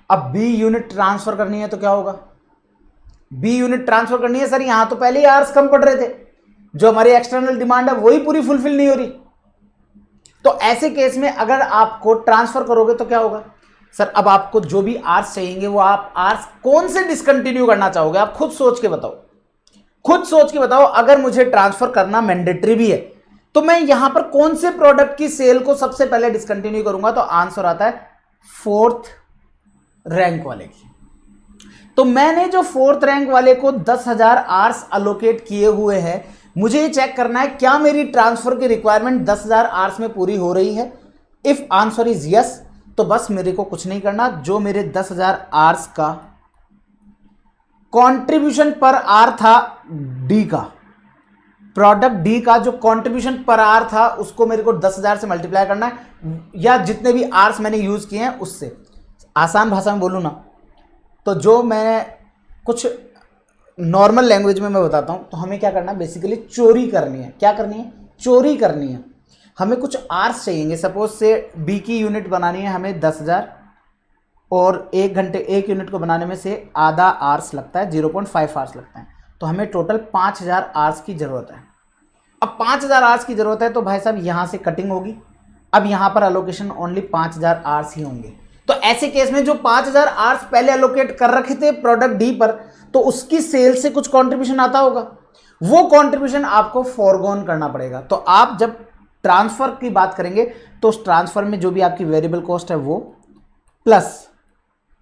S1: अब बी यूनिट ट्रांसफर करनी है तो क्या होगा, बी यूनिट ट्रांसफर करनी है सर, यहां तो पहले ही आवर्स कम पड़ रहे थे, जो हमारी एक्सटर्नल डिमांड है वही पूरी फुलफिल नहीं हो रही। तो ऐसे केस में अगर आपको ट्रांसफर करोगे तो क्या होगा सर, अब आपको जो भी आवर्स चाहिए वो आप आवर्स कौन से डिसकंटिन्यू करना चाहोगे, आप खुद सोच के बताओ, खुद सोच के बताओ। अगर मुझे ट्रांसफर करना मैंडेटरी भी है तो मैं यहां पर कौन से प्रोडक्ट की सेल को सबसे पहले डिसकंटिन्यू करूंगा, तो आंसर आता है 4th रैंक वाले की। तो मैंने जो 4th रैंक वाले को 10,000 आवर्स अलोकेट किए हुए हैं, मुझे ये चेक करना है क्या मेरी ट्रांसफर की रिक्वायरमेंट 10,000 आवर्स में पूरी हो रही है। इफ आंसर इज यस, तो बस मेरे को कुछ नहीं करना, जो मेरे 10,000 आवर्स का कंट्रीब्यूशन पर आर था डी का, प्रोडक्ट डी का जो कंट्रीब्यूशन पर आर था उसको मेरे को 10,000 से मल्टीप्लाई करना है, या जितने भी आवर्स मैंने यूज किए हैं उससे। आसान भाषा में बोलूँ ना, तो जो मैं कुछ नॉर्मल लैंग्वेज में मैं बताता हूं, तो हमें क्या करना है, बेसिकली चोरी करनी है। क्या करनी है, चोरी करनी है। हमें कुछ आवर्स चाहिए, सपोज से बी की यूनिट बनानी है हमें 10,000, और 1 घंटे 1 यूनिट को बनाने में से आधा आवर्स लगता है, 0.5 आवर्स लगता है, तो हमें टोटल 5,000 आवर्स की जरूरत है। अब 5,000 आवर्स की जरूरत है तो भाई साहब यहां से कटिंग होगी, अब यहां पर अलोकेशन ओनली 5,000 आवर्स ही होंगे। तो ऐसे केस में जो 5,000 आवर्स पहले अलोकेट कर रखे थे प्रोडक्ट डी पर, तो उसकी सेल से कुछ कंट्रीब्यूशन आता होगा, वो कंट्रीब्यूशन आपको फॉरगोन करना पड़ेगा। तो आप जब ट्रांसफर की बात करेंगे तो उस ट्रांसफर में जो भी आपकी वेरिएबल कॉस्ट है वो, प्लस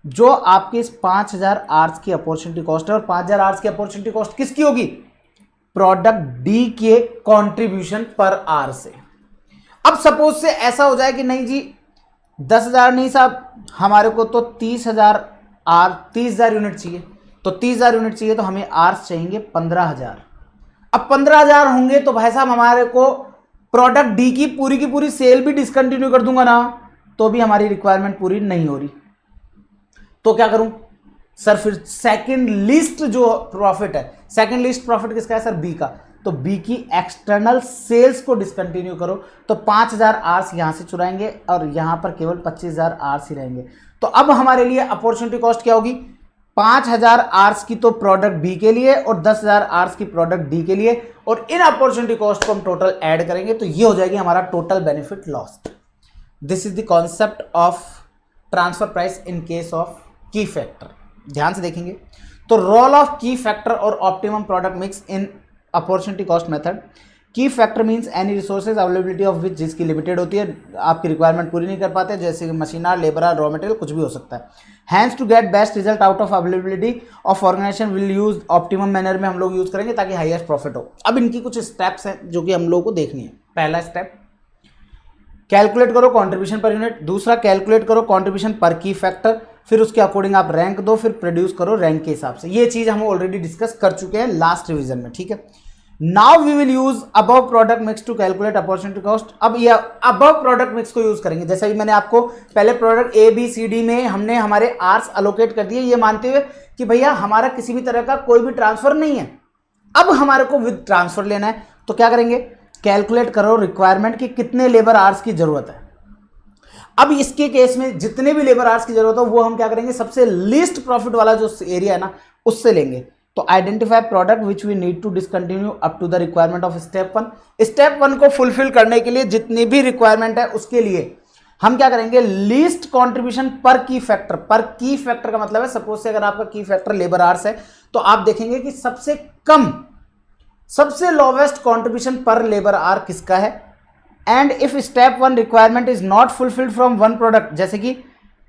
S1: जो आपकी इस 5,000 आवर्स की अपॉर्चुनिटी कॉस्ट है, और 5,000 आवर्स की अपॉर्चुनिटी कॉस्ट किसकी होगी, प्रोडक्ट डी के कंट्रीब्यूशन पर आवर से। अब सपोज से ऐसा हो जाए कि नहीं जी 10,000 नहीं साहब, हमारे को तो 30,000 यूनिट चाहिए, तो 30,000 यूनिट चाहिए तो हमें आवर्स चाहिए 15,000। अब 15,000 होंगे तो भाई साहब हमारे को प्रोडक्ट डी की पूरी सेल भी डिसकंटिन्यू कर दूंगा ना, तो भी हमारी रिक्वायरमेंट पूरी नहीं हो रही। तो क्या करूं सर, फिर सेकंड लिस्ट जो प्रॉफिट है, सेकंड लिस्ट प्रॉफिट किसका है सर, बी का, तो बी की एक्सटर्नल सेल्स को डिसकंटिन्यू करो, तो 5,000 आवर्स यहां से चुराएंगे और यहां पर केवल 25,000 आवर्स ही रहेंगे। तो अब हमारे लिए अपॉर्चुनिटी कॉस्ट क्या होगी, 5,000 आवर्स की तो प्रोडक्ट बी के लिए और 10,000 आवर्स की प्रोडक्ट डी के लिए, और इन अपॉर्चुनिटी कॉस्ट को हम टोटल ऐड करेंगे तो ये हो जाएगी हमारा total benefit lost. This is the concept of transfer price in case of key factor. ध्यान से देखेंगे तो रोल ऑफ की फैक्टर और optimum product mix in opportunity cost method. Key factor means any resources availability of which, जिसकी limited होती है, आपकी requirement पूरी नहीं कर पाते, जैसे कि मशीनर, लेबर, रॉ मटेरियल, कुछ भी हो सकता है। Hence to get best result out of availability of organization will use optimum manner में हम लोग यूज करेंगे ताकि हाईएस्ट प्रॉफिट हो। अब इनकी कुछ स्टेप्स हैं जो कि हम लोग को देखनी है। पहला स्टेप, कैलकुलेट करो कॉन्ट्रीब्यूशन पर यूनिट। दूसरा, कैलकुलेट करो कॉन्ट्रीब्यूशन पर की फैक्टर। फिर उसके अकॉर्डिंग आप रैंक दो, फिर प्रोड्यूस करो रैंक के हिसाब से। ये चीज हम ऑलरेडी डिस्कस कर चुके हैं लास्ट रिवीजन में, ठीक है। Now we will use above product mix to calculate opportunity cost. अब ये अबव प्रोडक्ट मिक्स को यूज करेंगे, जैसे भी मैंने आपको पहले product A B C D में हमने हमारे आर्स अलोकेट कर दिए, ये मानते हुए कि भैया हमारा किसी भी तरह का कोई भी ट्रांसफर नहीं है, अब हमारे को विद ट्रांसफर लेना है। तो क्या करेंगे, कैलकुलेट करो रिक्वायरमेंट की कितने लेबर आवर्स की जरूरत है। अब इसके केस में जितने भी लेबर आवर्स की जरूरत हो वो हम क्या करेंगे, सबसे लीस्ट प्रॉफिट वाला जो एरिया है ना उससे लेंगे। तो identify product which we need to discontinue up to the requirement of step 1। Step 1 को फुलफिल करने के लिए जितनी भी रिक्वायरमेंट है उसके लिए हम क्या करेंगे, लीस्ट कंट्रीब्यूशन पर की फैक्टर। पर की फैक्टर का मतलब है, सपोज से अगर आपका की फैक्टर लेबर आवर्स है तो आप देखेंगे कि सबसे कम सबसे lowest contribution per labour hour किसका है। And if step 1 requirement is not fulfilled from one product, जैसे कि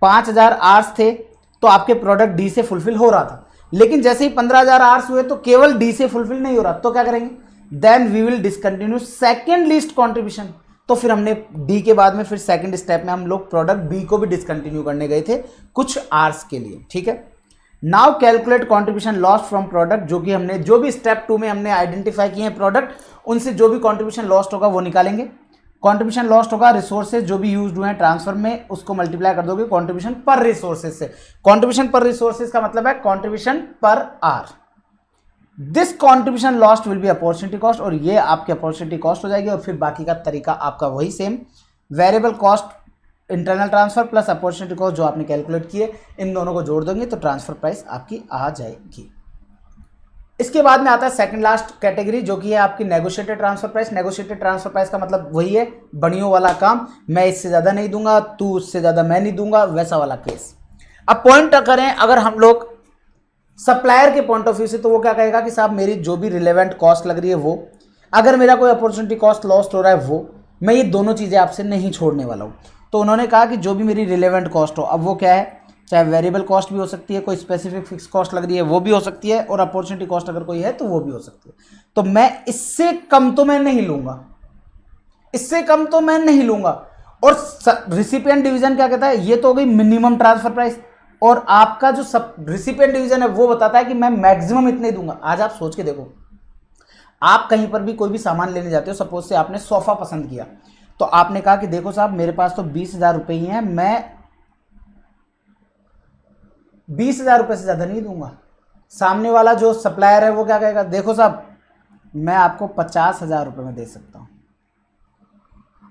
S1: 5000 आवर्स थे तो आपके प्रोडक्ट डी से फुलफिल हो रहा था, लेकिन जैसे ही 15000 आवर्स हुए तो केवल डी से फुलफिल नहीं हो रहा, तो क्या करेंगे, then we will discontinue second least contribution. तो फिर हमने डी के बाद में फिर सेकंड स्टेप में हम लोग प्रोडक्ट बी को भी डिसकंटिन्यू करने गए थे कुछ आवर्स के लिए, ठीक है। Now calculate contribution lost from product, जो कि हमने जो भी स्टेप 2 में हमने आइडेंटिफाई किए हैं प्रोडक्ट, उनसे जो भी कंट्रीब्यूशन लॉस्ट होगा वो निकालेंगे। कंट्रीब्यूशन लॉस्ट होगा रिसोर्सेज जो भी यूज हुए हैं ट्रांसफर में, उसको मल्टीप्लाई कर दोगे कंट्रीब्यूशन पर रिसोर्सेज से। कंट्रीब्यूशन पर रिसोर्सेज का मतलब है contribution per hour. This contribution lost will be opportunity cost, और ये आपकी अपॉर्चुनिटी कॉस्ट हो जाएगी। और फिर बाकी का तरीका आपका वही same, variable cost internal transfer plus opportunity cost जो आपने कैलकुलेट किए, इन दोनों को जोड़ देंगे तो ट्रांसफर प्राइस आपकी आ जाएगी। इसके बाद में आता है सेकंड लास्ट कैटेगरी, जो कि है आपकी negotiated transfer price. Negotiated transfer price का मतलब वही है बड़ियों वाला काम, मैं इससे ज़्यादा नहीं दूंगा, तू उससे ज़्यादा मैं नहीं दूंगा, वैसा वाला केस। अब पॉइंट करें अगर हम लोग सप्लायर के पॉइंट ऑफ व्यू से, तो वो क्या कहेगा कि साहब मेरी जो भी रिलेवेंट कॉस्ट लग रही है वो, अगर मेरा कोई अपॉर्चुनिटी कॉस्ट लॉस्ट हो रहा है वो, मैं ये दोनों चीज़ें आपसे नहीं छोड़ने वाला हूँ। तो उन्होंने कहा कि जो भी मेरी रिलेवेंट कॉस्ट हो, अब वो क्या है, चाहे वेरिएबल कॉस्ट भी हो सकती है, कोई स्पेसिफिक फिक्स कॉस्ट लग रही है वो भी हो सकती है, और अपॉर्चुनिटी कॉस्ट अगर कोई है तो वो भी हो सकती है। तो मैं इससे कम तो मैं नहीं लूंगा, इससे कम तो मैं नहीं लूंगा। और रिसिपिएंट डिवीजन क्या कहता है, ये तो हो गई मिनिमम ट्रांसफर प्राइस, और आपका जो सब रिसिपिएंट डिवीजन है वो बताता है कि मैं मैक्सिमम इतने दूंगा। आज आप सोच के देखो, आप कहीं पर भी कोई भी सामान लेने जाते हो, सपोज से आपने सोफा पसंद किया, तो आपने कहा कि देखो साहब मेरे पास तो 20,000 रुपये ही हैं, मैं 20,000 रुपये से ज़्यादा नहीं दूंगा। सामने वाला जो सप्लायर है वो क्या कहेगा, देखो साहब मैं आपको 50,000 रुपये में दे सकता हूं।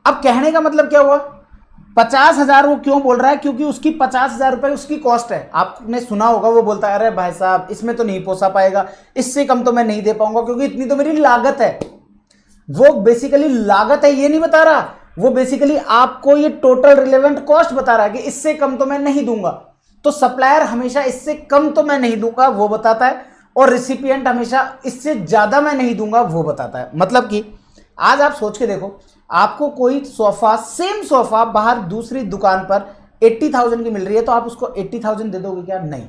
S1: अब कहने का मतलब क्या हुआ, 50,000 वो क्यों बोल रहा है, क्योंकि उसकी 50,000 रुपये उसकी कॉस्ट है। आपने सुना होगा वो बोलता है अरे भाई साहब इसमें तो नहीं पोसा पाएगा, इससे कम तो मैं नहीं दे पाऊंगा क्योंकि इतनी तो मेरी लागत है। वो बेसिकली लागत है ये नहीं बता रहा, वो बेसिकली आपको ये टोटल रिलेवेंट कॉस्ट बता रहा है कि इससे कम तो मैं नहीं दूंगा। तो सप्लायर हमेशा इससे कम तो मैं नहीं दूंगा वो बताता है, और रिसिपिएंट हमेशा इससे ज्यादा मैं नहीं दूंगा वो बताता है। मतलब कि आज आप सोच के देखो, आपको कोई सोफा, सेम सोफा बाहर दूसरी दुकान पर 80,000 की मिल रही है, तो आप उसको 80,000 दे दोगे क्या? नहीं।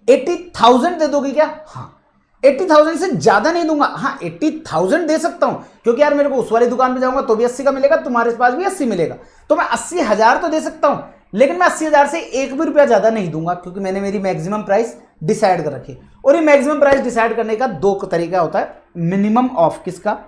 S1: 80,000 दे दोगे क्या? हाँ। 80,000 से ज्यादा नहीं दूंगा, हाँ 80,000 दे सकता हूं, क्योंकि यार मेरे को उस वाली दुकान पे जाऊंगा तो भी 80 का मिलेगा, तुम्हारे पास भी 80 मिलेगा, तो मैं 80,000 तो दे सकता हूं, लेकिन मैं 80,000 से एक भी रुपया ज्यादा नहीं दूंगा, क्योंकि मैंने मेरी मैक्सिमम प्राइस डिसाइड कर रखी है। और ये मैक्सिमम प्राइस डिसाइड करने का दो तरीका होता है, मिनिमम ऑफ किसका,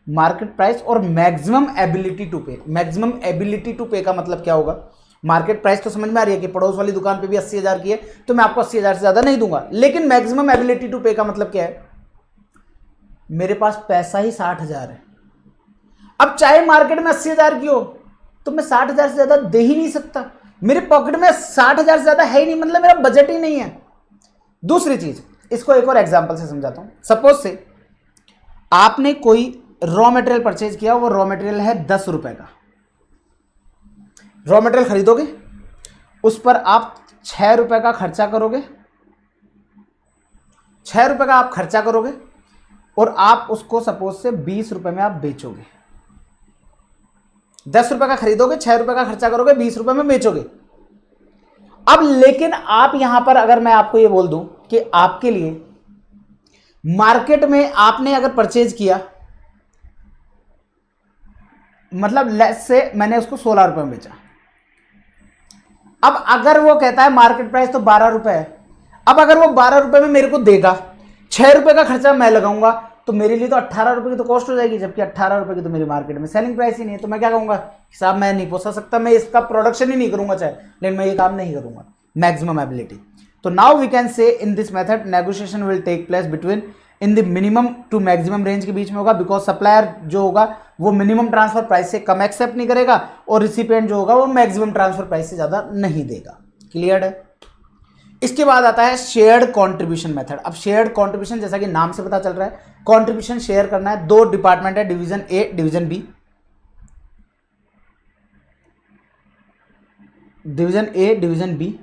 S1: मार्केट प्राइस, और मैक्सिमम एबिलिटी टू पे। मैक्सिमम एबिलिटी टू पे का मतलब क्या होगा, मार्केट प्राइस तो समझ में आ रही है कि पड़ोस वाली दुकान पे भी 80,000 की है, तो मैं आपको 80,000 से ज्यादा नहीं दूंगा, लेकिन मैक्सिमम एबिलिटी टू पे का मतलब क्या है, मेरे पास पैसा ही 60,000 है। अब चाहे मार्केट में 80,000 की हो, तो मैं 60,000 से ज्यादा दे ही नहीं सकता, मेरे पॉकेट में 60,000 से ज्यादा है ही नहीं, मतलब मेरा बजट ही नहीं है। दूसरी चीज, इसको एक और एग्जांपल से समझाता हूं। सपोज से आपने कोई रॉ मटेरियल परचेज किया, वो रॉ मटेरियल है 10 रुपए का, रॉ मटेरियल खरीदोगे, उस पर आप 6 रुपए का खर्चा करोगे, 6 रुपए का आप खर्चा करोगे, और आप उसको सपोज से 20 रुपए में आप बेचोगे। 10 रुपए का खरीदोगे, 6 रुपए का खर्चा करोगे, 20 रुपए में बेचोगे। अब लेकिन आप यहां पर अगर मैं आपको ये बोल दूं कि आपके लिए मार्केट में आपने अगर परचेज किया, मतलब लेट्स से मैंने उसको 16 रुपए में बेचा, अब अगर वो कहता है मार्केट प्राइस तो 12 रुपए है, अब अगर वो 12 रुपए में मेरे को देगा, 6 रुपए का खर्चा मैं लगाऊंगा, तो मेरे लिए तो 18 रुपए की तो कॉस्ट हो जाएगी, जबकि 18 रुपए की तो मेरी मार्केट में सेलिंग प्राइस ही नहीं है। तो मैं क्या कहूंगा, साहब मैं नहीं पोसा सकता, मैं इसका प्रोडक्शन ही नहीं करूंगा चाहे, लेकिन मैं ये काम नहीं करूंगा। Maximum ability. तो now we can say in this method negotiation will take place between in the minimum to maximum range के बीच में होगा, बिकॉज सप्लायर जो होगा वो मिनिमम ट्रांसफर प्राइस से कम एक्सेप्ट नहीं करेगा, और रिसिपिएंट जो होगा वो मैक्सिमम ट्रांसफर प्राइस से ज्यादा नहीं देगा। क्लियर है? इसके बाद आता है शेयर्ड कंट्रीब्यूशन मेथड। अब शेयर्ड कंट्रीब्यूशन जैसा कि नाम से पता चल रहा है, कंट्रीब्यूशन शेयर करना है। दो डिपार्टमेंट है, division A, division B. Division A, division B.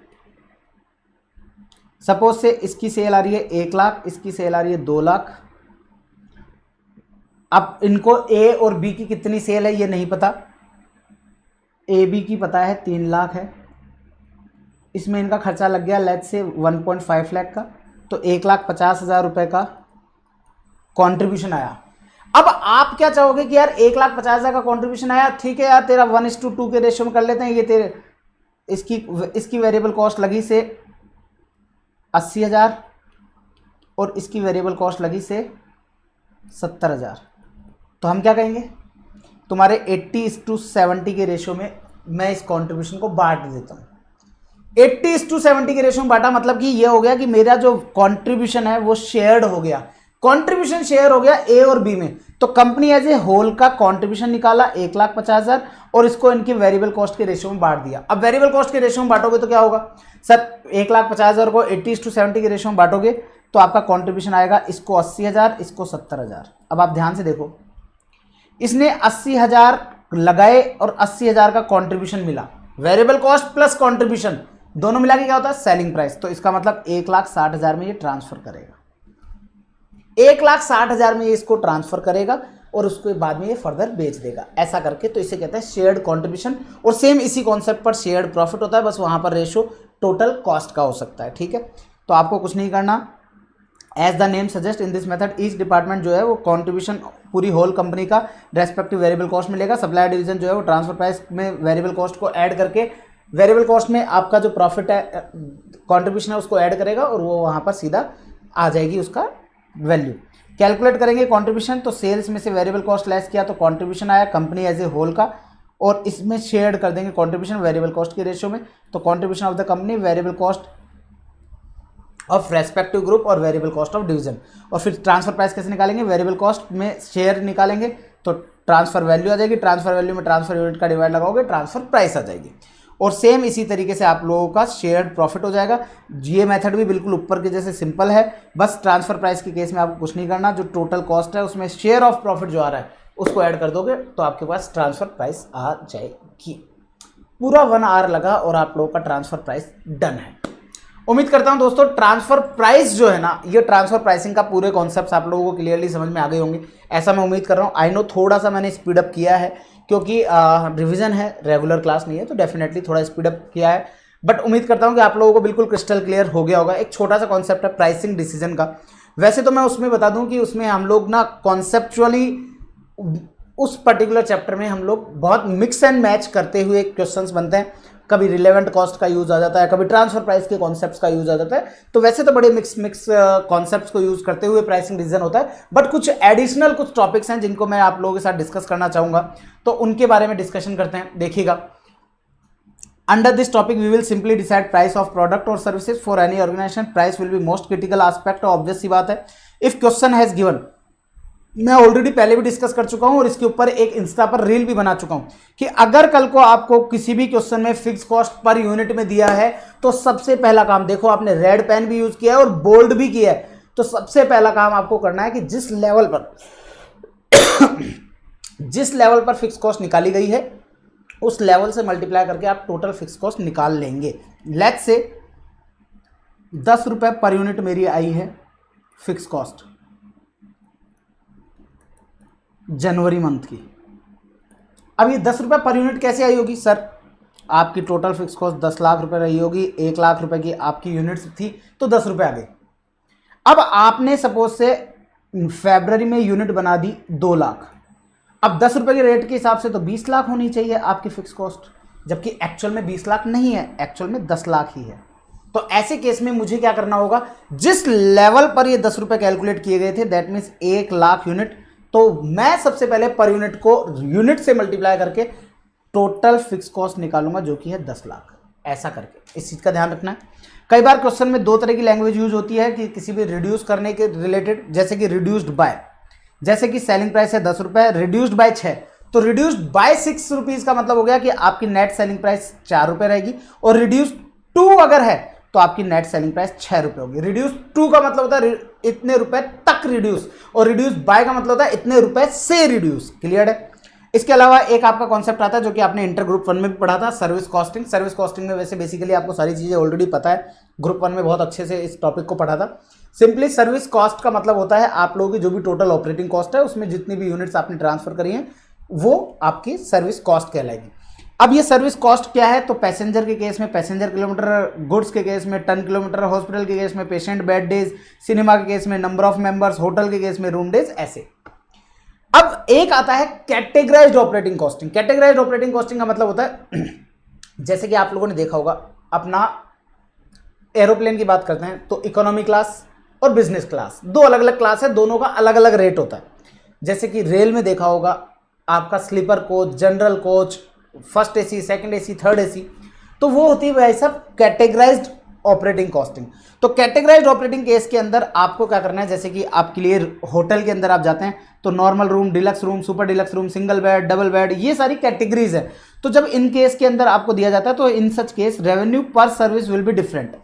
S1: Suppose से इसकी सेल आ रही है 1 लाख, इसकी सेल आ रही है 2 लाख, अब इनको ए और बी की कितनी सेल है ये नहीं पता, ए बी की पता है 3 लाख है, इसमें इनका खर्चा लग गया लेट्स से 1.5 लाख का, तो 1,50,000 रुपये का कंट्रीब्यूशन आया। अब आप क्या चाहोगे कि यार 1,50,000 का कंट्रीब्यूशन आया, ठीक है यार तेरा 1:2 के रेशियो में कर लेते हैं, ये तेरे इसकी वेरिएबल कॉस्ट लगी से 80,000 और इसकी वेरिएबल कॉस्ट लगी से 70,000, तो हम क्या कहेंगे तुम्हारे 80:70 के रेशियो में मैं इस कंट्रीब्यूशन को बांट देता हूँ। 80:70 के रेशियो में बांटा मतलब कि ये हो गया कि मेरा जो कंट्रीब्यूशन है वो शेयर्ड हो गया, कंट्रीब्यूशन शेयर हो गया ए और बी में, तो कंपनी एज ए होल का कंट्रीब्यूशन निकाला 1,50,000 और इसको इनकी वेरिएबल कॉस्ट के रेशियो में बांट दिया। अब वेरिएबल कॉस्ट के रेशियो में बांटोगे तो क्या होगा सर, 1,50,000 को 80:70 के रेशियो में बांटोगे तो आपका कंट्रीब्यूशन आएगा, इसको 80,000 इसको 70,000। अब आप ध्यान से देखो, इसने 80,000 लगाए और 80,000 का कंट्रीब्यूशन मिला, वेरिएबल कॉस्ट प्लस कंट्रीब्यूशन दोनों मिला के क्या होता है सेलिंग प्राइस, तो इसका मतलब 1,60,000 में ये ट्रांसफर करेगा, 1,60,000 में ये इसको ट्रांसफर करेगा और उसको बाद में ये फर्दर बेच देगा, ऐसा करके। तो इसे कहते हैं शेयर्ड कंट्रीब्यूशन। और सेम इसी कॉन्सेप्ट पर शेयर्ड प्रॉफिट होता है, बस वहां पर रेशो टोटल कॉस्ट का हो सकता है, ठीक है। तो आपको कुछ नहीं करना, as the name suggest in this method each department जो है वो कंट्रीब्यूशन पूरी होल कंपनी का रेस्पेक्टिव वेरिएबल कॉस्ट में लेगा, सप्लाई डिवीजन जो है वो ट्रांसफर प्राइस में वेरिएबल कॉस्ट को ऐड करके वेरिएबल कॉस्ट में आपका जो प्रॉफिट है कंट्रीब्यूशन है उसको ऐड करेगा और वो वहां पर सीधा आ जाएगी उसका वैल्यू। कैलकुलेट करेंगे कंट्रीब्यूशन, तो सेल्स में से वेरिएबल कॉस्ट लेस किया तो कंट्रीब्यूशन आया कंपनी एज ए होल का, और इसमें शेयर कर देंगे कंट्रीब्यूशन वेरिएबल कॉस्ट के रेशियो में, तो contribution of the company variable cost of respective group और वेरिएबल कॉस्ट ऑफ डिवीजन। और फिर ट्रांसफर प्राइस कैसे निकालेंगे, वेरिएबल कॉस्ट में शेयर निकालेंगे तो ट्रांसफर वैल्यू आ जाएगी, ट्रांसफर वैल्यू में ट्रांसफर यूनिट का डिवाइड लगाओगे ट्रांसफर प्राइस आ जाएगी, और सेम इसी तरीके से आप लोगों का शेयर्ड प्रॉफिट हो जाएगा। ये मेथड भी बिल्कुल ऊपर के जैसे सिंपल है, बस ट्रांसफर प्राइस के केस में आपको कुछ नहीं करना, जो टोटल कॉस्ट है उसमें शेयर ऑफ प्रॉफिट जो आ रहा है उसको ऐड कर दोगे तो आपके पास ट्रांसफर प्राइस आ जाएगी। पूरा 1 आवर लगा और आप लोगों का ट्रांसफर प्राइस डन है। उम्मीद करता हूं दोस्तों ट्रांसफर प्राइस जो है ना, ये ट्रांसफर प्राइसिंग का पूरे कॉन्सेप्ट आप लोगों को क्लियरली समझ में आ गए होंगे, ऐसा मैं उम्मीद कर रहा हूं। आई नो थोड़ा सा मैंने स्पीड अप किया है क्योंकि रिवीजन है, रेगुलर क्लास नहीं है, तो डेफिनेटली थोड़ा स्पीड अप किया है, बट उम्मीद करता हूं कि आप लोगों को बिल्कुल क्रिस्टल क्लियर हो गया होगा। एक छोटा सा कॉन्सेप्ट है प्राइसिंग डिसीजन का, वैसे तो मैं उसमें बता दूं कि उसमें हम लोग ना कॉन्सेप्चुअली उस पर्टिकुलर चैप्टर में हम लोग बहुत मिक्स एंड मैच करते हुए क्वेश्चंस बनते हैं, कभी रिलेवेंट कॉस्ट का यूज आ जाता है, कभी ट्रांसफर प्राइस के कॉन्सेप्ट्स का यूज आ जाता है, तो वैसे तो बड़े मिक्स कॉन्सेप्ट्स को यूज करते हुए प्राइसिंग डिसीजन होता है, बट कुछ एडिशनल कुछ टॉपिक्स हैं जिनको मैं आप लोगों के साथ डिस्कस करना चाहूंगा, तो उनके बारे में डिस्कशन करते हैं। देखिएगा, under this topic we will simply decide price of product और services for any organisation. Price will be most critical aspect, obvious सी बात है। इफ क्वेश्चन हैज गिवन, मैं ऑलरेडी पहले भी डिस्कस कर चुका हूं और इसके ऊपर एक इंस्टा पर रील भी बना चुका हूं कि अगर कल को आपको किसी भी क्वेश्चन में फिक्स कॉस्ट पर यूनिट में दिया है तो सबसे पहला काम, देखो आपने रेड पेन भी यूज किया है और बोल्ड भी किया है, तो सबसे पहला काम आपको करना है कि जिस लेवल पर फिक्स कॉस्ट निकाली गई है उस लेवल से मल्टीप्लाई करके आप टोटल फिक्स कॉस्ट निकाल लेंगे। लेट्स से 10 रुपए पर यूनिट मेरी आई है फिक्स कॉस्ट जनवरी मंथ की। अब ये 10 रुपए पर यूनिट कैसे आई होगी सर, आपकी टोटल फिक्स कॉस्ट 10 लाख रुपए रही होगी, 1 लाख रुपए की आपकी यूनिट्स थी तो 10 रुपए आ गए। अब आपने सपोज से फरवरी में यूनिट बना दी 2 लाख, अब 10 रुपए के रेट के हिसाब से तो 20 लाख होनी चाहिए आपकी फिक्स कॉस्ट, जबकि एक्चुअल में 20 लाख नहीं है, एक्चुअल में 10 लाख ही है। तो ऐसे केस में मुझे क्या करना होगा, जिस लेवल पर ये 10 रुपए कैलकुलेट किए गए थे दैट मीन्स 1 लाख यूनिट, तो मैं सबसे पहले पर यूनिट को यूनिट से मल्टीप्लाई करके टोटल फिक्स कॉस्ट निकालूंगा जो कि है 10 लाख। ऐसा करके इस चीज का ध्यान रखना है। कई बार क्वेश्चन में 2 तरह की लैंग्वेज यूज होती है कि किसी भी रिड्यूस करने के रिलेटेड, जैसे कि रिड्यूस्ड बाय, जैसे कि सेलिंग प्राइस है 10 रुपए, रिड्यूस्ड बाय 6, तो रिड्यूस्ड बाय 6 रुपीज का मतलब हो गया कि आपकी नेट सेलिंग प्राइस 4 रुपए रहेगी, और रिड्यूस्ड 2 अगर है तो आपकी नेट सेलिंग प्राइस 6 रुपए होगी। रिड्यूस 2 का मतलब होता है इतने रुपए तक रिड्यूस, और रिड्यूस बाय का मतलब होता है इतने रुपए से रिड्यूस। क्लियर है? इसके अलावा एक आपका कॉन्सेप्ट आता है जो कि आपने इंटर ग्रुप 1 में भी पढ़ा था, सर्विस कॉस्टिंग। सर्विस कॉस्टिंग में वैसे बेसिकली आपको सारी चीज़ें ऑलरेडी पता है, ग्रुप 1 में बहुत अच्छे से इस टॉपिक को पढ़ा था। सिंपली सर्विस कॉस्ट का मतलब होता है आप लोगों की जो भी टोटल ऑपरेटिंग कॉस्ट है उसमें जितनी भी यूनिट्स आपने ट्रांसफर करी हैं वो आपकी सर्विस कॉस्ट कहलाएगी। अब ये सर्विस कॉस्ट क्या है, तो पैसेंजर के केस में पैसेंजर किलोमीटर, गुड्स के केस में टन किलोमीटर, हॉस्पिटल के केस में पेशेंट बेड डेज, सिनेमा के केस में नंबर ऑफ मेंबर्स, होटल के केस में रूम डेज, ऐसे। अब एक आता है categorised operating costing. Categorised operating costing का मतलब होता है जैसे कि आप लोगों ने देखा होगा, अपना एरोप्लेन की बात करते हैं तो इकोनॉमी क्लास और बिजनेस क्लास, दो अलग अलग क्लास है, दोनों का अलग अलग रेट होता है। जैसे कि रेल में देखा होगा आपका sleeper coach, general coach, first AC, second AC, third AC, तो वो होती है वही सब कैटेगराइज्ड ऑपरेटिंग कॉस्टिंग। तो कैटेगराइज्ड ऑपरेटिंग केस के अंदर आपको क्या करना है, जैसे कि आपके लिए होटल के अंदर आप जाते हैं तो normal room, deluxe room, super deluxe room, single bed, double bed, ये सारी कैटेगरीज है। तो जब इन केस के अंदर आपको दिया जाता है तो इन सच केस रेवेन्यू पर सर्विस विल बी डिफरेंट।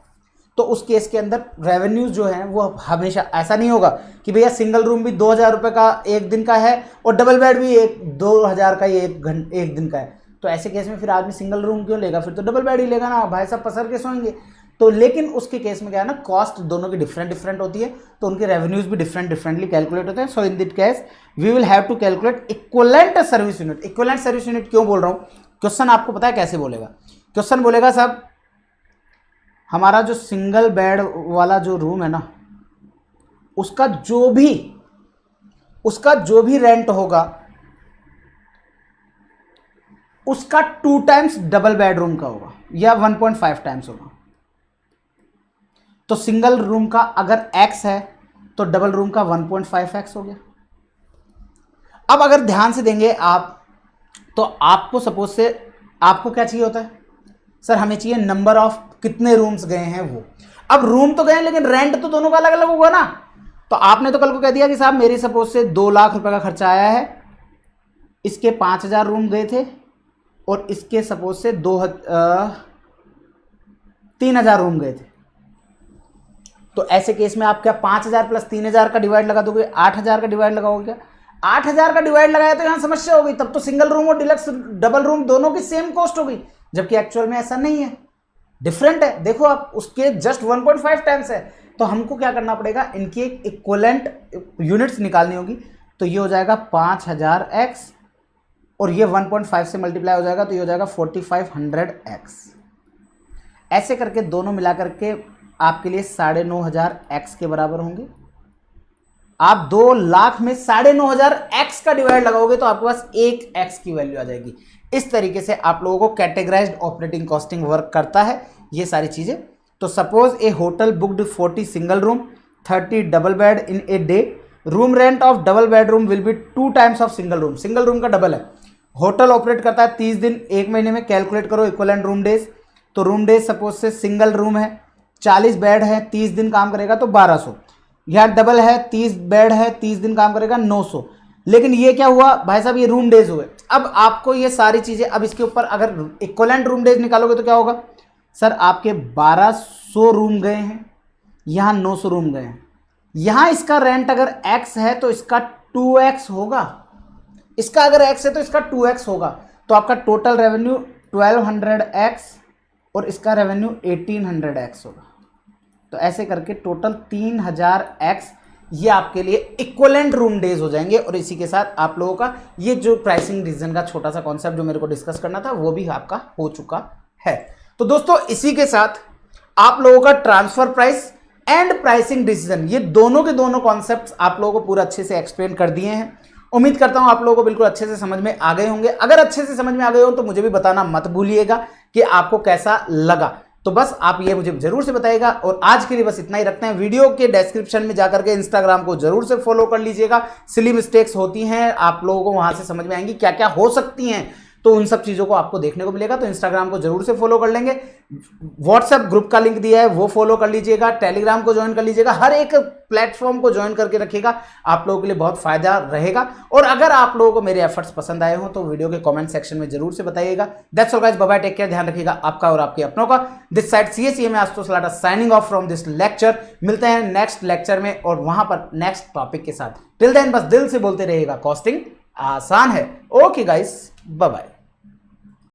S1: तो उस केस के अंदर रेवेन्यूज जो है वो हमेशा ऐसा नहीं होगा कि भैया सिंगल रूम भी 2000 रुपये का एक दिन का है और डबल बेड भी 2000 का ही एक दिन का है। तो ऐसे केस में फिर आदमी सिंगल रूम क्यों लेगा, फिर तो डबल बेड ही लेगा ना, भाई साहब पसर के सोएंगे। तो लेकिन उसके केस में क्या है ना, कॉस्ट दोनों की डिफरेंट होती है, तो उनके रेवेन्यूज भी डिफरेंटली कैलकुलेट होते हैं। So in that case we will have to calculate equivalent service unit. Equivalent service unit क्यों बोल रहा हूँ, क्वेश्चन आपको पता है कैसे बोलेगा। क्वेश्चन बोलेगा साहब हमारा जो सिंगल बेड वाला जो रूम है ना, उसका जो भी रेंट होगा उसका 2 टाइम्स डबल बेडरूम का होगा या 1.5 टाइम्स होगा। तो सिंगल रूम का अगर x है तो डबल रूम का 1.5x हो गया। अब अगर ध्यान से देंगे आप तो आपको सपोज से आपको क्या चाहिए होता है, सर हमें चाहिए नंबर ऑफ कितने रूम्स गए हैं वो। अब रूम तो गए लेकिन रेंट तो दोनों का अलग अलग होगा ना। तो आपने तो कल को कह दिया कि साहब मेरी सपोज से 2 लाख रुपए का खर्चा आया है, इसके 5000 रूम गए थे और इसके सपोज से 3000 रूम गए थे। तो ऐसे केस में आप क्या 5000 प्लस 3000 का डिवाइड लगा दोगे, 8000 का डिवाइड लगाओगे क्या? 8000 का डिवाइड लगाया तो यहां समस्या हो गई, तब तो सिंगल रूम और डिलक्स डबल रूम दोनों की सेम कॉस्ट हो गई, जबकि एक्चुअल में ऐसा नहीं है, डिफरेंट है। देखो आप उसके जस्ट 1.5 टाइम्स है। तो हमको क्या करना पड़ेगा, इनकी एक इक्विवेलेंट यूनिट्स निकालनी होगी। तो ये हो जाएगा 5000x और ये 1.5 से मल्टीप्लाई हो जाएगा तो ये हो जाएगा 4500x। ऐसे करके दोनों मिलाकर के आपके लिए 9500x के बराबर होंगे। आप 2 लाख में 9500x का डिवाइड लगाओगे तो आपके पास 1x की वैल्यू आ जाएगी। इस तरीके से आप लोगों को कैटेगराइज्ड ऑपरेटिंग कॉस्टिंग वर्क करता है ये सारी चीजें। तो suppose A hotel booked 40 single room, 30 double bed in a day, room rent of double bedroom will be 2 times of single room. Single room का डबल है। होटल ऑपरेट करता है 30 दिन, एक महीने में कैलकुलेट करो इक्विवेलेंट रूम डेज। तो रूम डेज सपोज से सिंगल रूम है 40 बेड है, 30 दिन काम करेगा तो 1200। यहाँ डबल है 30 बेड है, 30 दिन काम करेगा 900। लेकिन ये क्या हुआ भाई साहब, ये रूम डेज हुए। अब आपको ये सारी चीजें, अब इसके ऊपर अगर इक्विवेलेंट रूम डेज निकालोगे तो क्या होगा, सर आपके 1200 रूम गए हैं, यहाँ 900 रूम गए हैं। यहाँ इसका रेंट अगर x है तो इसका 2x होगा, इसका अगर x है तो इसका 2x होगा। तो आपका टोटल रेवेन्यू 1200x और इसका रेवेन्यू 1800x होगा। तो ऐसे करके टोटल 3000x ये आपके लिए इक्विवेलेंट रूम डेज हो जाएंगे। और इसी के साथ आप लोगों का ये जो प्राइसिंग डिसीजन का छोटा सा कॉन्सेप्ट जो मेरे को डिस्कस करना था वो भी आपका हो चुका है। तो दोस्तों इसी के साथ आप लोगों का transfer price and pricing decision, ये दोनों के दोनों कॉन्सेप्ट्स आप लोगों को पूरा अच्छे से एक्सप्लेन कर दिए हैं। उम्मीद करता हूं आप लोगों को बिल्कुल अच्छे से समझ में आ गए होंगे। अगर अच्छे से समझ में आ गए हो तो मुझे भी बताना मत भूलिएगा कि आपको कैसा लगा। तो बस आप ये मुझे जरूर से बताइएगा। और आज के लिए बस इतना ही रखते हैं। वीडियो के डिस्क्रिप्शन में जाकर के इंस्टाग्राम को जरूर से फॉलो कर लीजिएगा। सिली मिस्टेक्स होती हैं, आप लोगों को वहां से समझ में आएंगी क्या क्या हो सकती हैं, तो उन सब चीजों को आपको देखने को मिलेगा। तो इंस्टाग्राम को जरूर से फॉलो कर लेंगे। व्हाट्सएप ग्रुप का लिंक दिया है वो फॉलो कर लीजिएगा। टेलीग्राम को ज्वाइन कर लीजिएगा। हर एक प्लेटफॉर्म को ज्वाइन करके रखिएगा, आप लोगों के लिए बहुत फायदा रहेगा। और अगर आप लोगों को मेरे एफर्ट्स पसंद आए हो तो वीडियो के कमेंट सेक्शन में जरूर से बताइएगा। That's all guys, bye bye, take care, ध्यान रखिएगा आपका और आपके अपनों का। दिस साइड CA में Ashutosh Lata signing off from this lecture. मिलते हैं नेक्स्ट लेक्चर में और वहां पर नेक्स्ट टॉपिक के साथ। टिल देन बस दिल से बोलते रहिएगा कॉस्टिंग आसान है। Okay guys, bye bye.